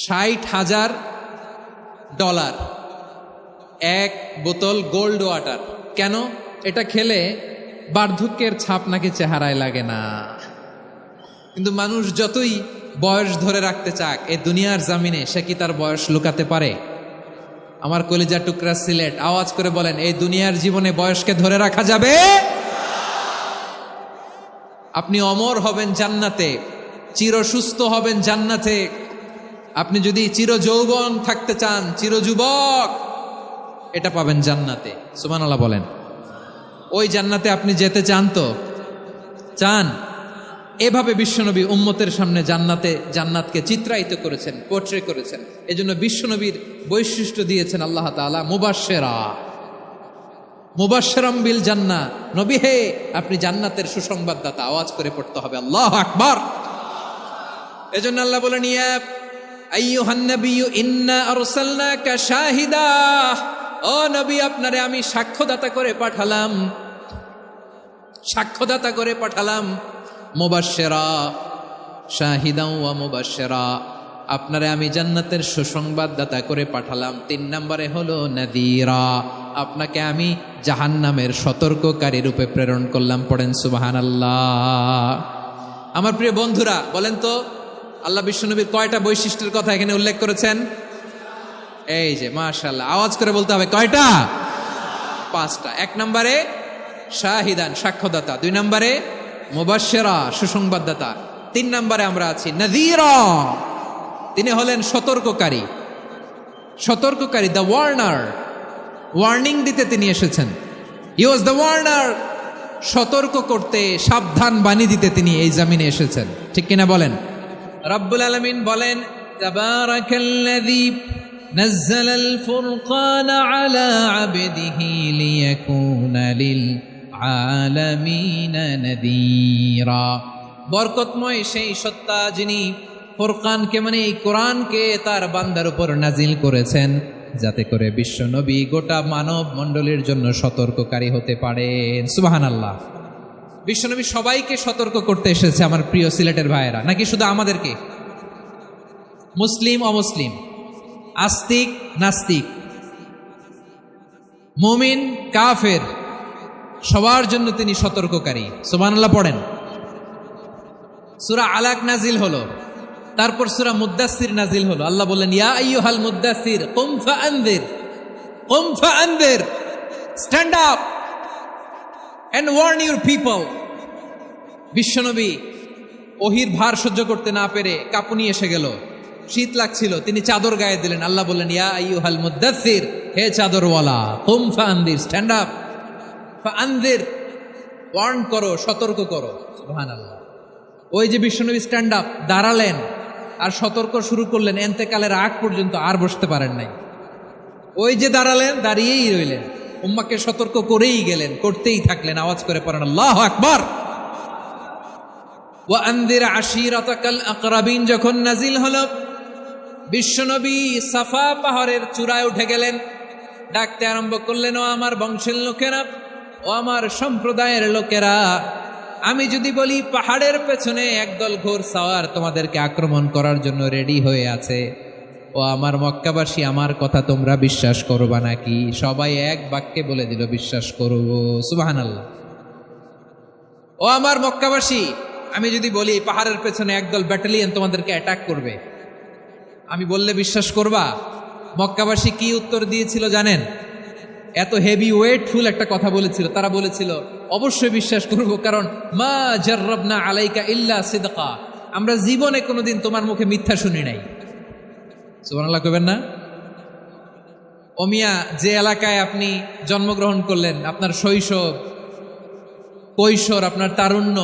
$60,000 1 বোতল গোল্ড ওয়াটার। কেন? এটা খেলে বার্ধক্যের ছাপ নাকি চেহারায় লাগে না। কিন্তু মানুষ যতই বয়স ধরে রাখতে চাক এই দুনিয়ার জামিনে, সে কি তার বয়স লুকাতে পারে? আমার কলিজা টুকরা সিলেট, আওয়াজ করে বলেন, এই দুনিয়ার জীবনে বয়সকে ধরে রাখা যাবে? আপনি অমর হবেন জান্নাতে, চির সুস্থ হবেন জান্নাতে। আপনি যদি চির যৌবন থাকতে চান, চির যুবক, এটা পাবেন জান্নাতে। সুবহানাল্লাহ বলেন। ওই জান্নাতে আপনি যেতে চান তো? চান? এভাবে বিশ্বনবী উম্মতের সামনে জান্নাতকে চিত্রায়িত করেছেন, পোট্রে করেছেন। এজন্য বিশ্বনবীর বৈশিষ্ট্য দিয়েছেন আল্লাহ তাআলা মুবাশশিরাম বিল জান্নাহ। নবী হে, আপনি জান্নাতের সুসংবাদদাতা। আওয়াজ করে পড়তে হবে আল্লাহু আকবার। এজন্য আল্লাহ বলেন, ইয়া আইয়ুহান নাবিয়্যু ইন্না আরসালনাকা শাহিদা, ও নবী আপনারে আমি সাক্ষ্যদাতা করে পাঠালাম। মুবাশশিরা শাহিদাও ওয়া মুবাশশিরা, আপনারে আমি জান্নাতের সুসংবাদদাতা করে পাঠালাম। 3 নম্বরে হলো নাযীরা, আপনাকে আমি জাহান্নামের সতর্ককারী রূপে প্রেরণ করলাম। পড়েন সুবহানাল্লাহ। আমার প্রিয় বন্ধুরা, বলেন তো আল্লাহ বিশ্বনবীর কয়টা বৈশিষ্ট্যের কথা এখানে উল্লেখ করেছেন? এই যে মাশাআল্লাহ, আওয়াজ করে বলতে হবে, কয়টা? 5টা। 1 নম্বরে শাহিদান, সাক্ষ্যদাতা। 2 নম্বরে মুবাশশিরা, সুসংবাদদাতা। 3 নম্বরে আমরা আছি নাযীরা, তিনি হলেন সতর্ককারী। সতর্ককারী, দ্য ওয়ার্নার, ওয়ার্নিং দিতে তিনি এসেছেন। হি ওয়াজ দ্য ওয়ার্নার, সতর্ক করতে, সাবধান বাণী দিতে তিনি এই জমিনে এসেছেন। ঠিক কিনা বলেন? রব্বুল আলামিন বলেন, তাবারাকাল্লাযী নাযালাল ফুরকানা আলা আবদিহি লিয়াকুনা লিল আলামিনা নাযীরা। বরকতময় সেই সত্তা যিনি ফুরকানকে মানে এই কোরআনকে তার বান্দার উপর নাজিল করেছেন, যাতে করে বিশ্ব নবী গোটা মানব মণ্ডলীর জন্য সতর্ককারী হতে পারেন। সুবহানাল্লাহ। বিশ্বনবী সবাইকে সতর্ক করতে এসেছে আমার প্রিয় সিলেটের ভাইয়েরা, নাকি শুধু আমাদেরকে? মুসলিম অমুসলিম, আস্তিক নাস্তিক, মুমিন কাফের, সবার জন্য তিনি সতর্ককারী। সুবহানাল্লাহ পড়েন। সূরা আলাক নাজিল হলো, তারপর সূরা মুদ্দাসসির নাজিল হলো। আল্লাহ বললেন, ইয়া আইয়ুহাল মুদ্দাসসির কুম ফাআনযির, কুম ফাআনযির, stand up and warn your people. বিশ্বনবী ওহির ভার সহ্য করতে না পেরে কাঁপুনি এসে গেল, শীত লাগছিল, তিনি চাদর গায়ে দিলেন। আল্লাহ বললেন, ইয়া আইয়ুহাল মুদ্দাসসির, হে চাদরওয়ালা, কুম ফাআনযির, স্ট্যান্ড আপ, ফাআনযির, ওয়ার্ন করো, সতর্ক করো। সুবহানাল্লাহ। ওই যে বিশ্বনবী স্ট্যান্ড আপ, দাঁড়ালেন আর সতর্ক শুরু করলেন, এন্তেকালের আগ পর্যন্ত আর বসতে পারেন নাই। ওই যে দাঁড়ালেন, দাঁড়িয়েই রইলেন, উম্মাকে সতর্ক করেই গেলেন, করতেই থাকলেন। আওয়াজ করে পড়েন আল্লাহু আকবার। ওয়া আনযির আশীরাতাকাল আকরাবিন যখন নাজিল হলো, বিশ্বনবী সাফা পাহাড়ের চূড়ায় উঠে গেলেন, ডাকতে আরম্ভ করলেন, ও আমার বংশের লোকেরা, ও আমার সম্প্রদায়ের লোকেরা, আমি যদি বলি পাহাড়ের পেছনে একদল ঘোড়সাওয়ার তোমাদেরকে আক্রমণ করার জন্য রেডি হয়ে আছে, ও আমার মক্কাবাসী, আমার কথা তোমরা বিশ্বাস করবা নাকি? সবাই এক বাক্যে বলে দিল, বিশ্বাস করব। সুবহানাল্লাহ। ও আমার মক্কাবাসী, আমি যদি বলি পাহাড়ের পেছনে একদল ব্যাটালিয়ন তোমাদেরকে অ্যাটাক করবে, আমি বললে বিশ্বাস করবা? মক্কাবাসী কি উত্তর দিয়েছিল জানেন? এত হেভি ওয়েটফুল একটা কথা বলেছিল। তারা বলেছিল, অবশ্যই বিশ্বাস করব, কারণ মা জাররাবনা আলাইকা ইল্লা সিদকা, আমরা জীবনে কোনোদিন তোমার মুখে মিথ্যা শুনি নাই। সুবহানাল্লাহ কইবেন না? ও মিয়া, যে এলাকায় আপনি জন্মগ্রহণ করলেন, আপনার শৈশব, কৈশোর, আপনার তারুণ্য,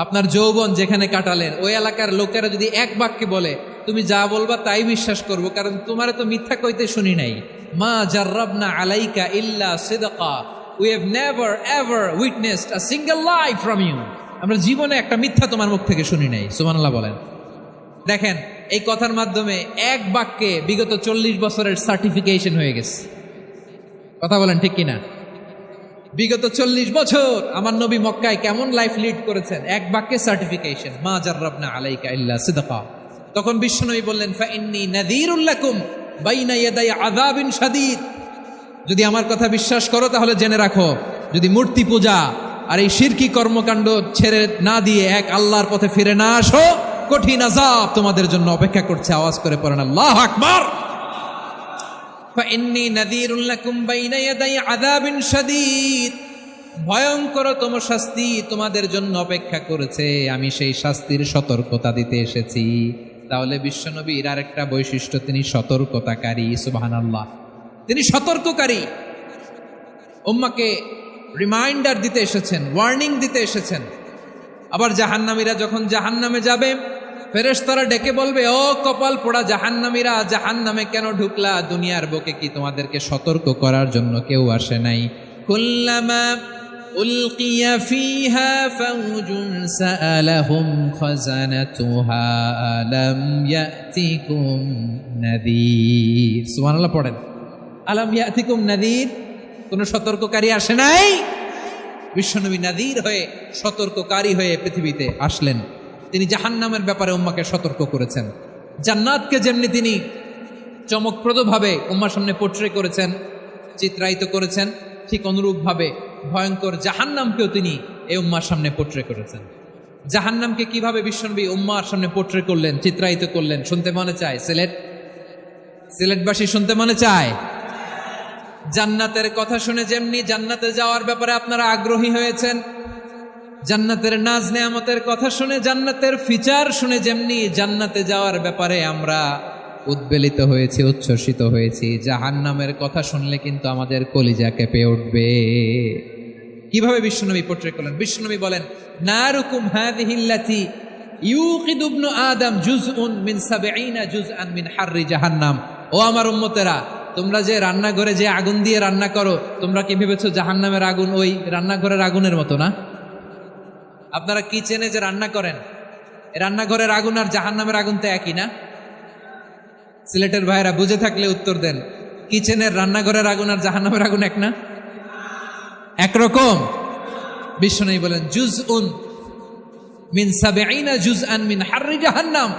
আপনার যৌবন যেখানে কাটালেন, ওই এলাকার লোকেরা যদি এক বাক্যে বলে তুমি যা বলবা তাই বিশ্বাস করব, কারণ তোমারে তো মিথ্যা কইতে শুনি নাই। মা জাররাবনা আলাইকা ইল্লা সিদকা, we have never ever witnessed a single lie from you, আমরা জীবনে একটা মিথ্যা তোমার মুখ থেকে শুনি নাই। সুবহানাল্লাহ বলেন। দেখেন, এই কথার মাধ্যমে এক বাক্যে বিগত 40 বছরের সার্টিফিকেশন হয়ে গেছে। কথা বলেন ঠিক কিনা? বিগত 40 বছর আমার নবী মক্কায় কেমন লাইফ লিড করেছেন, এক বাক্যে সার্টিফিকেশন, মা জাররাবনা আলাইকা ইল্লা সিদকা। তখন বিশ্বনবী বললেন, ফাইন্নী নাযীরুল লাকুম বাইনা ইয়াদাই আযাবিন শাদীদ, যদি আমার কথা বিশ্বাস করো তাহলে জেনে রাখো, যদি মূর্তি পূজা আর এই শিরকি কর্মকাণ্ড ছেড়ে না দিয়ে এক আল্লাহর পথে ফিরে না আসো, কঠিন আযাব তোমাদের জন্য অপেক্ষা করছে। আওয়াজ করে পড়েন আল্লাহু আকবার। ফাইন্নী নাযীরুল লাকুম বাইনা ইয়াদাই আযাবিন শাদীদ, ভয়ঙ্করতম শাস্তি তোমাদের জন্য অপেক্ষা করেছে, আমি সেই শাস্তির সতর্কতা দিতে এসেছি। তাহলে বিশ্বনবীর আরেকটা বৈশিষ্ট্য, তিনি সতর্কতাকারী। সুবহানাল্লাহ। তিনি সতর্ককারী, উম্মাকে রিমাইন্ডার দিতে এসেছেন, ওয়ার্নিং দিতে এসেছেন। আবার জাহান্নামীরা যখন জাহান্নামে যাবে, ফেরেশতারা ডেকে বলবে, ও কপাল পোড়া জাহান্নামীরা, জাহান্নামে কেন ঢুকলা? দুনিয়ার বুকে কি তোমাদেরকে সতর্ক করার জন্য কেউ আসে নাই? কুল্লামা উলকিয়া ফিহা ফাউজুন সাআলাহুম খাযানাতুহা আলাম ইয়াতিকুম নাযীর। সুবহানাল্লাহ পড়েন। আলাম ইয়াতিকুম নাযীর, কোন সতর্ককারী আসে নাই? বিশ্বনবী নাযীর হয়ে, সতর্ককারী হয়ে পৃথিবীতে আসলেন। তিনি জাহান্নামের ব্যাপারে উম্মাকে সতর্ক করেছেন। জান্নাতকে যেমনি তিনি চমকপ্রদভাবে উম্মার সামনে পোট্রে করেছেন, চিত্রায়িত করেছেন, ঠিক অনুরূপভাবে ভয়ঙ্কর জাহান্নামকেও তিনি এই উম্মার সামনে পোট্রে করেছেন। জাহান্নামকে কিভাবে বিশ্বনবী উম্মার সামনে পোট্রে করলেন, চিত্রায়িত করলেন, শুনতে মনে চায়? সিলেটবাসী শুনতে মনে চায়? জান্নাতের কথা শুনে যেমনি জান্নাতে যাওয়ার ব্যাপারে আপনারা আগ্রহী হয়েছেন, জান্নাতের নাজ নেয়ামতের কথা শুনে, জান্নাতের ফিচার শুনে যেমনি জান্নাতে যাওয়ার ব্যাপারে আমরা উদ্বেলিত হয়েছি, উচ্ছ্বসিত হয়েছি, জাহান্নামের কথা শুনলে কিন্তু আমাদের কলিজা কেঁপে উঠবে। কিভাবে বিশ্বনবী পোট্রে করলেন? বিশ্বনবী বলেন, নারুকুম হাযিহিল্লাতী ইউকিদু ইবনু আদম জুজউন মিন ৭০ জুজআন মিন হাররি জাহান্নাম। ও আমার উম্মতেরা, তোমরা যে রান্নাঘরে যে আগুন দিয়ে রান্না করো, তোমরা কি ভেবেছো জাহান্নামের আগুন ওই রান্নাঘরের আগুনের মতো না? আপনারা কিচেনে যে রান্না করেন, রান্নাঘরের আগুন আর জাহান্নামের আগুন তো একই না? সিলেটের ভাইরা বুঝে থাকলে উত্তর দেন, কিচেনের রান্নাঘরের আগুন আর জাহান্নামের আগুন এক না? একরকম? বিশ্বনবী বলেন, জুজউন মিন ৭০ জুজআন মিন হাররি জাহান্নাম।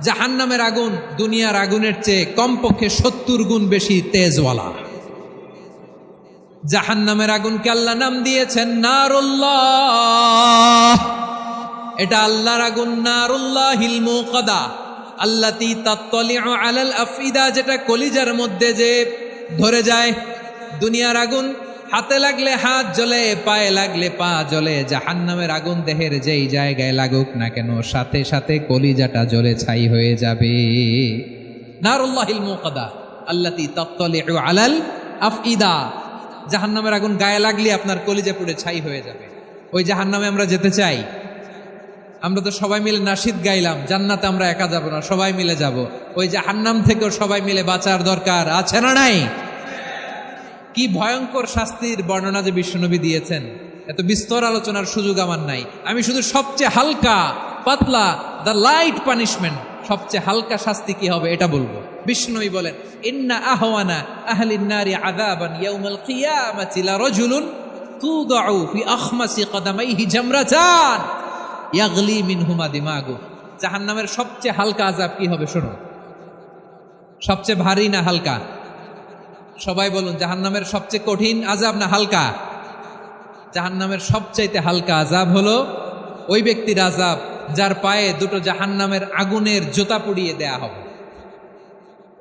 জাহান্নামের আগুন দুনিয়ার আগুনের চেয়ে কমপক্ষে ৭০ গুণ বেশি তেজওয়ালা। জাহান্নামের আগুনকে আল্লাহ নাম দিয়েছেন নারুল্লাহ। এটা আল্লাহর আগুন, নারুল্লাহিল মুকাদা আল্লাতী তাত্তালিউ আলাল আফইদা, যেটা কলিজার মধ্যে যে ধরে যায়। দুনিয়ার আগুন হাতে লাগলে হাত জ্বলে, পায়ে লাগলে পা জ্বলে। জাহান্নামের আগুন দেহের যেই জায়গায় লাগুক না কেন, সাথে সাথে কলিজাটা জ্বলে ছাই হয়ে যাবে। নারুল্লাহিল মুকাদা আল্লাতী তাত্তালিউ আলাল আফইদা। জাহান্নামের আগুন গায়ে লাগলে আপনার কলিজা পুড়ে ছাই হয়ে যাবে। ওই জাহান্নামে আমরা যেতে চাই? আমরা তো সবাই মিলে নাশিদ গাইলাম, জান্নাতে আমরা একা যাব না, সবাই মিলে যাব। ওই জাহান্নাম থেকেও সবাই মিলে বাঁচার দরকার আছে না নাই? কি ভয়ঙ্কর শাস্তির বর্ণনা যে বিশ্বনবী দিয়েছেন, এত বিস্তর আলোচনার সুযোগ আমার নাই। আমি শুধু সবচেয়ে হালকা পাতলা, দ্য লাইট পানিশমেন্ট, সবচেয়ে হালকা শাস্তি কি হবে এটা বলবো। বিশ্বনবী বলেন, ইন্না আহওয়ানা আহলিন নারি আযাবান ইয়াউমাল কিয়ামাতি লারাজুলুন তুদাউ ফি আখমাসি কদামাইহি জামরাতান ইয়াগলি মিনহুমা দিমাগু। জাহান্নামের সবচেয়ে হালকা আযাব কি হবে শোনো। সবচেয়ে ভারী না হালকা? সবাই বলুন, জাহান্নামের সবচেয়ে কঠিন আযাব না হালকা? জাহান্নামের সবচাইতে হালকা আযাব হলো ওই ব্যক্তির আযাব যার পায়ে দুটো জাহান্নামের আগুনের জুতা পুড়িয়ে দেয়া হবে।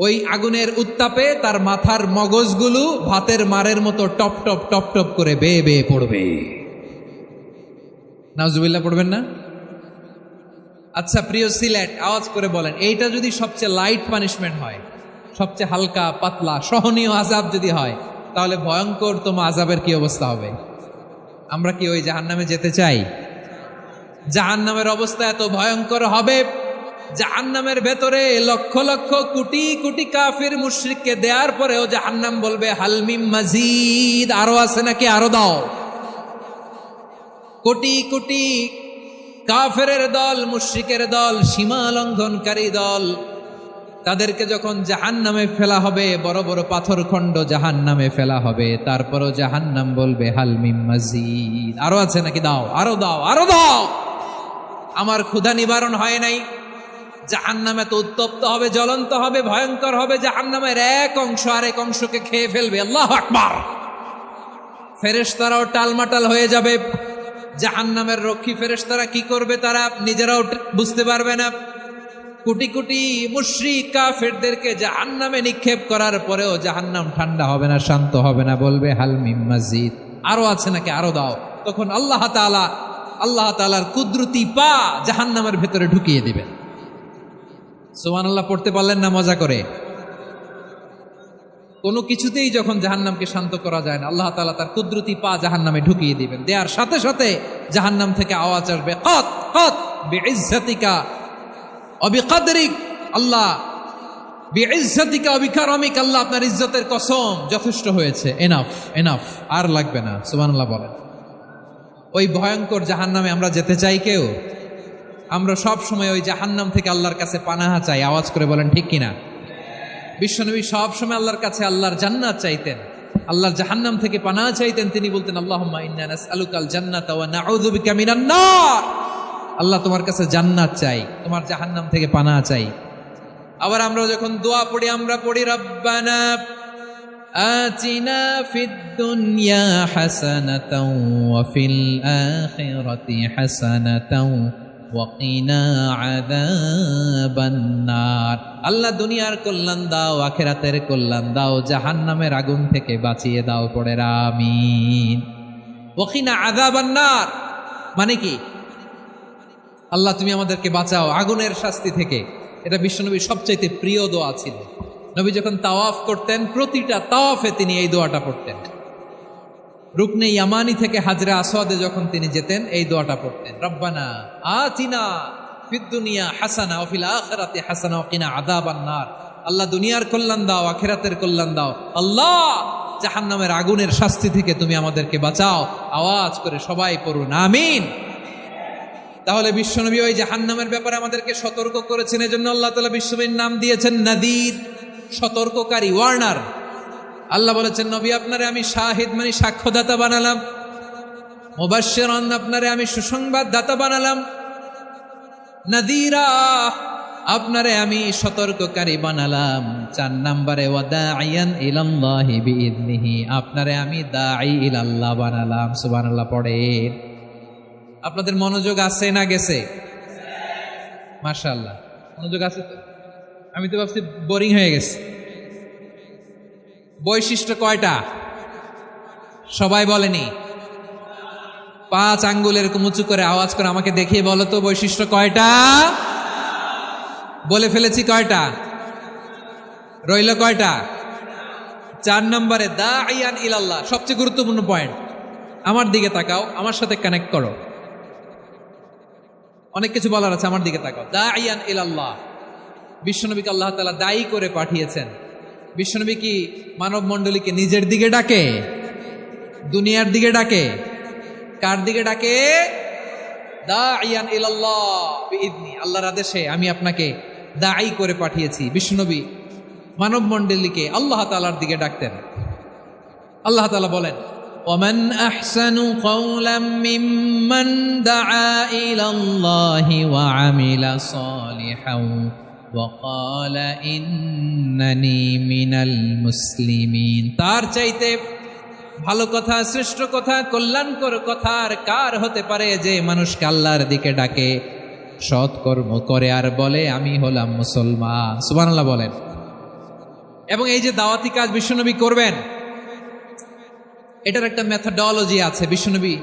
ওই আগুনের উত্তাপে তার মাথার মগজগুলো ভাতের মারের মতো টপ টপ টপ টপ করে বেয়ে বেয়ে পড়বে। নাউজুবিল্লাহ পড়বেন না? আচ্ছা প্রিয় সিলেট, আওয়াজ করে বলেন, এইটা যদি সবচেয়ে লাইট পানিশমেন্ট হয়, সবচেয়ে হালকা পাতলা সহনীয় আযাব যদি হয়, তাহলে ভয়ঙ্করতম আযাবের কি অবস্থা হবে? আমরা কি ওই জাহান্নামে যেতে চাই? জাহান্নামের অবস্থা এত ভয়ঙ্কর হবে, জাহান্নামের ভেতরে লক্ষ লক্ষ কোটি কোটি কাফির মুশরিককে দেওয়ার পরেও জাহান্নাম বলবে হালমিম মাজিদ, আরো আছে নাকি, আরো দাও। কোটি কোটি কাফেরের দল, মুশরিকের দল, সীমা লঙ্ঘনকারী দল, তাদেরকে যখন জাহান্নামে ফেলা হবে, বড় বড় পাথর খণ্ড জাহান্নামে ফেলা হবে, তারপরও জাহান্নাম বলবে হালমিম মাজিদ, আরো আছে নাকি, দাও, আরো দাও, আরো দাও। আমার ক্ষুধা নিবারণ হয় নাই। জাহান্নামে তো উত্তপ্ত হবে, জ্বলন্ত হবে, ভয়ঙ্কর হবে। জাহান্নামের এক অংশ আরেক অংশকে খেয়ে ফেলবে। আল্লাহু আকবার। ফেরেশতারাও টালমাটাল হয়ে যাবে। জাহান্নামের রক্ষী ফেরেশতারা কি করবে তারা নিজেরাও বুঝতে পারবে না। কোটি কোটি মুশরিক কাফেরদেরকে জাহান্নামে নিক্ষেপ করার পরেও জাহান্নাম ঠান্ডা হবে না, শান্ত হবে না, বলবে হাল মিম মাজিদ, আরো আছে নাকি, আরো দাও। তখন আল্লাহ তাআলার কুদরতি পা জাহান্নামের ভেতরে ঢুকিয়ে দিবেন। সুবহানাল্লাহ পড়তে পারলেন না মজা করে? কোনো কিছুতেই যখন জাহান্নামকে শান্ত করা যায় না, আল্লাহ তাআলা তার কুদরতি পা জাহান্নামে ঢুকিয়ে দিবেন। দেওয়ার সাথে সাথে জাহান্নাম থেকে আওয়াজ আসবে, কত কত বিইজ্জাতিকা ওয়া বিকদরিক, আল্লাহ বিইজ্জাতিকা ওয়া বিকারামিক, আল্লাহ আপনার ইজ্জতের কসম, যথেষ্ট হয়েছে, এনাফ এনাফ, আর লাগবে না। সুবহানাল্লাহ বলেন। ওই ভয়ঙ্কর জাহান্নামে আমরা যেতে চাই কেউ? আমরা সব সময় ওই জাহান্নাম থেকে আল্লাহর কাছে পানাহা চাই। আওয়াজ করে বলেন ঠিক কিনা? বিশ্বনবী সব সময় আল্লাহর কাছে আল্লাহর জান্নাত চাইতেন, আল্লাহর জাহান্নাম থেকে পানাহা চাইতেন। তিনি বলতেন, আল্লাহুম্মা ইন্না নাসআলুকাল জান্নাতা ওয়া নাউযু বিকা মিনান নার। আল্লাহ তোমার কাছে জান্নাত চাই, তোমার জাহান্নাম থেকে পানাহা চাই। আবার আমরা যখন দোয়া পড়ি, আমরা পড়ি রব্বানা আতিনা ফিদ দুনিয়া হাসানাতাও ওয়া ফিল আখিরাতি হাসানাতাও ওয়া কিনা আযাবান নার। আল্লাহ দুনিয়ার কল্যাণ দাও, আখিরাতের কল্যাণ দাও, জাহান্নামের আগুন থেকে বাঁচিয়ে দাও, পড়ে আমিন। ওয়া কিনা আযাবান নার। মানে কি? আল্লাহ তুমি আমাদেরকে বাঁচাও আগুনের শাস্তি থেকে। এটা বিশ্বনবীর সবচাইতে প্রিয় দোয়া ছিল। নবী যখন তাওয়াফ করতেন প্রতিটা তাওয়াফে তিনি এই দোয়াটা পড়তেন। রুকনে ইয়ামানি থেকে হাজরা আসওয়াদে যখন তিনি যেতেন এই দোয়াটা পড়তেন, রব্বানা আতিনা ফিদ দুনিয়া হাসানা ওয়া ফিল আখিরাতি হাসানা ওয়া কিনা আযাবান নার। আল্লাহ দুনিয়ার কল্যাণ দাও, আখিরাতের কল্যাণ দাও। আল্লাহ জাহান্নামের আগুনের শাস্তি থেকে তুমি আমাদেরকে বাঁচাও। আওয়াজ করে সবাই পড়ুন আমিন। তাহলে বিশ্বনবী ওই জাহান্নামের ব্যাপারে আমাদেরকে সতর্ক করেছেন, এজন্য আল্লাহ তাআলা বিশ্বনবীর নাম দিয়েছেন নাদির, সতর্ককারী, ওয়ার্নার। আল্লাহ বলেছেন নবী আপনারে আমি শাহিদ মানে সাক্ষ্যদাতা বানালাম, মুবাশশিরান আপনারে আমি সুসংবাদ দাতা বানালাম, নাদিরা আপনারে আমি সতর্ককারী বানালাম। 4 নম্বরে ওয়াদাইয়ান ইলাল্লাহি বিইذনিহি আপনারে আমি দাঈ ইলাল্লাহ বানালাম। সুবহানাল্লাহ পড়েন। আপনাদের মনোযোগ আছে না গেছে? মাশাআল্লাহ মনোযোগ আছে তো। আমি তো ভাবছি বোরিং হয়ে গেছে। বৈশিষ্ট্য কয়টা সবাই বলেনি? 5 আঙ্গুল এরকম উঁচু করে আওয়াজ করে আমাকে দেখিয়ে বলো তো বৈশিষ্ট্য কয়টা? বলে ফেলেছি কয়টা? রইল কয়টা? 4 নম্বরে দাঈয়ান ইলাল্লাহ, সবচেয়ে গুরুত্বপূর্ণ পয়েন্ট। আমার দিকে তাকাও, আমার সাথে কানেক্ট করো। অনেক কিছু বলার আছে, আমার দিকে তাকাও। দাঈয়ান ইলাল্লাহ, বিশ্বনবীকে আল্লাহ তাআলা দায়ী করে পাঠিয়েছেন। বিশ্বনবী কি মানব মণ্ডলীকে নিজের দিকে ডাকে? দুনিয়ার দিকে ডাকে? কার দিকে ডাকে? দাঈয়ান ইলাল্লাহ বিইذনি, আল্লাহর আদেশে আমি আপনাকে দায়ী করে পাঠিয়েছি। বিশ্বনবী মানব মণ্ডলীকে আল্লাহ তাআলার দিকে ডাকতেন। আল্লাহ তাআলা বলেন ওয়ামান আহসানু কাওলাম মিম্মান দাআ ইলাল্লাহি ওয়া আমিলা সালিহান ওয়া ক্বালা ইন্নানি মিনাল মুসলিমিন। তার চাইতে ভালো কথা, শ্রেষ্ঠ কথা, কল্যাণকর কথা আর কার হতে পারে যে মানুষকে আল্লাহর দিকে ডাকে, সৎকর্ম করে আর বলে আমি হলাম মুসলমান। সুবহানাল্লাহ বলেন। এবং এই যে দাওয়াতি কাজ বিশ্বনবী করবেন, এটার একটা মেথডোলজি আছে। বিশ্বনবী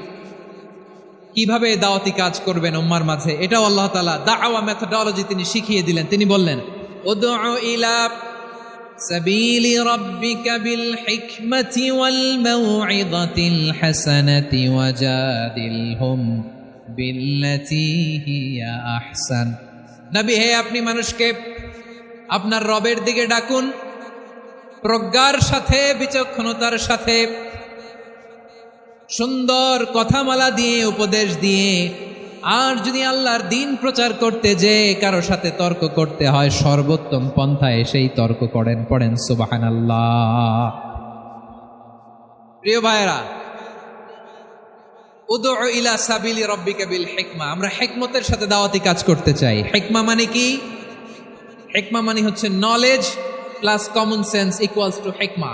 কিভাবে দাওয়াতি কাজ করবেন উম্মার মাঝে, এটাও আল্লাহ তাআলা দাওয়া মেথডোলজি তিনি শিখিয়ে দিলেন। তিনি বললেন উদউ ইলা সাবিলি রাব্বিকা বিল হিকমাতি ওয়াল মাউইযাতিল হাসানাতি ওয়াজাদিলহুম বিল্লাতী হিয়া আহসান। নবী হে, আপনি মানুষকে আপনার রবের দিকে ডাকুন প্রজ্ঞার সাথে, বিচক্ষণতার সাথে, সুন্দর কথামালা দিয়ে, উপদেশ দিয়ে। আর যদি আল্লাহর দ্বীন প্রচার করতে যে কারো সাথে তর্ক করতে হয়, সর্বোত্তম পন্থায় সেই তর্ক করেন। পড়েন সুবহানাল্লাহ। প্রিয় ভাইরা, উদউ ইলা সাবিলি রাব্বিকা বিল হিকমা, আমরা হিকমতের সাথে দাওয়াতি কাজ করতে চাই। হিকমা মানে কি? হিকমা মানে হচ্ছে knowledge plus common sense equals to হিকমা।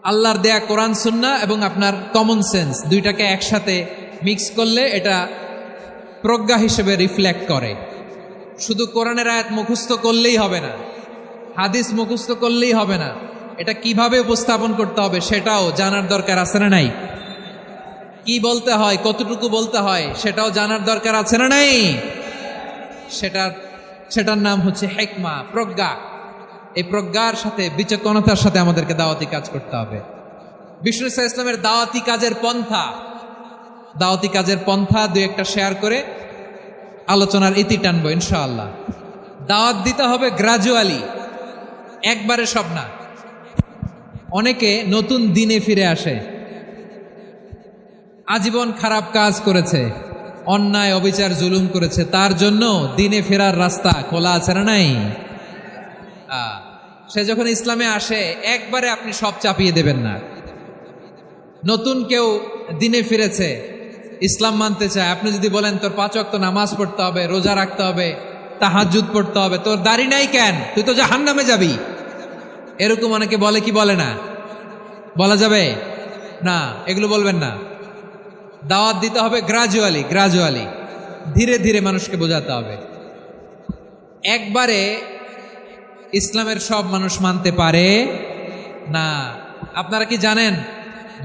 আল্লাহর দেয়া কোরআন সুন্নাহ এবং আপনার কমন সেন্স দুইটাকে একসাথে মিক্স করলে এটা প্রজ্ঞা হিসেবে রিফ্লেক্ট করে। শুধু কোরআনের আয়াত মুখস্থ করলেই হবে না, হাদিস মুখস্থ করলেই হবে না, এটা কিভাবে উপস্থাপন করতে হবে সেটাও জানার দরকার আছে না নাই? কি বলতে হয়, কতটুকু বলতে হয় সেটাও জানার দরকার আছে না নাই? সেটার নাম হচ্ছে হিকমা, প্রজ্ঞা। এই প্রজ্ঞার সাথে, বিচক্ষণতার সাথে আমাদেরকে দাওয়াতি কাজ করতে হবে। বিষ্ণু ইসলামের দাওয়াতি কাজের পন্থা দুই একটা শেয়ার করে আলোচনার ইতি টানবো ইনশাআল্লাহ। দাওয়াত দিতে হবে গ্রাজুয়ালি, একবারে সব না। অনেকে নতুন দিনে ফিরে আসে, আজীবন খারাপ কাজ করেছে, অন্যায় অবিচার জুলুম করেছে, তার জন্য দিনে ফেরার রাস্তা খোলা আছে না নাই? সে যখন ইসলামে আসে একবারে আপনি সব চাপিয়ে দেবেন না। নতুন কেউ দিনে ফিরেছে, ইসলাম মানতে চায়, আপনি যদি বলেন তোর 5 ওয়াক্ত নামাজ পড়তে হবে, রোজা রাখতে হবে, তাহাজ্জুদ পড়তে হবে, তোর দাড়ি নাই কেন, তুই তো জাহান্নামে যাবি, এরকম অনেকে বলে কি বলে না? বলা যাবে না, এগুলো বলবেন না। দাওয়াত দিতে হবে গ্রাজুয়ালি, ধীরে ধীরে মানুষকে বোঝাতে হবে। একবারে ইসলামের সব মানুষ মানতে পারে না। আপনারা কি জানেন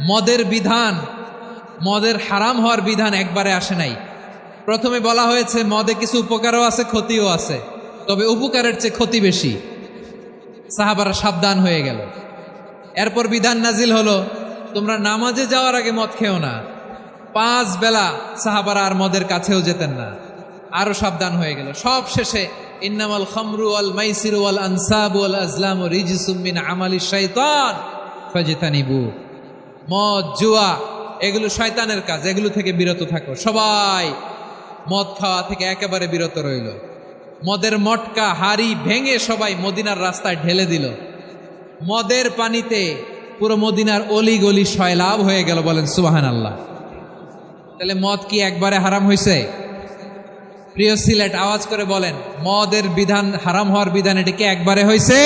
মদের বিধান মদের হারাম হওয়ার বিধান একবারে আসে নাই। প্রথমে বলা হয়েছে মদে কিছু উপকারও আছে, ক্ষতিও আছে, তবে উপকারের চেয়ে ক্ষতি বেশি। সাহাবারা সাবধান হয়ে গেল। এরপর বিধান নাজিল হলো, তোমরা নামাজে যাওয়ার আগে মদ খেও না। 5 বেলা সাহাবারা আর মদের কাছেও যেতেন না, আরো সাবধান হয়ে গেল। সব শেষে ইন্নামাল খামরু ওয়াল মাইসিরু ওয়াল আনসাবু ওয়াল আজলামু রিজসুম মিন আমালিশ শাইতান ফাজতানিবু। মদ, জুয়া এগুলো শয়তানের কাজ, এগুলো থেকে বিরত থাকো। সবাই মদ খাওয়া থেকে একেবারে বিরত রইল। মদের মটকা হাড়ি ভেঙে সবাই মদিনার রাস্তায় ঢেলে দিল। মদের পানিতে পুরো মদিনার অলি গলি সয়লাভ হয়ে গেল। বলেন সুবহানাল্লাহ। তাহলে মদ কি একবারে হারাম হয়েছে? প্রিয় সিলেট, আওয়াজ করে বলেন, মদের বিধান, হারাম হওয়ার বিধান এটা কি একবারে হয়েছে?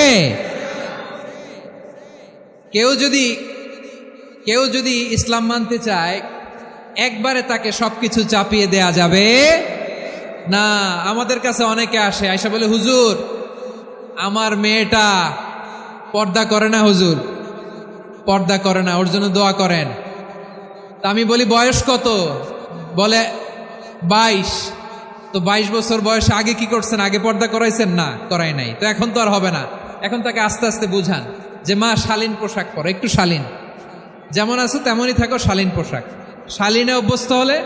কেউ যদি ইসলাম মানতে চায়, একবারে তাকে সবকিছু চাপিয়ে দেয়া যাবে না। আমাদের কাছে অনেকে আসে, আয়সা বলে, হুজুর আমার মেয়েটা পর্দা করে না, হুজুর পর্দা করে না, ওর জন্য দোয়া করেন। তা আমি বলি বয়স কত? বলে 22। তো 22 বছর বয়সে আগে কি করছেন? আগে পর্দা করাইছেন? না, করাই নাই। তো এখন তো আর হবে না। এখন তাকে আস্তে আস্তে বুঝান যে মা শালীন পোশাক পরো, একটু শালীন, যেমন আছো তেমনই থাকো, শালীন পোশাক। শালীনে অভ্যস্ত হলে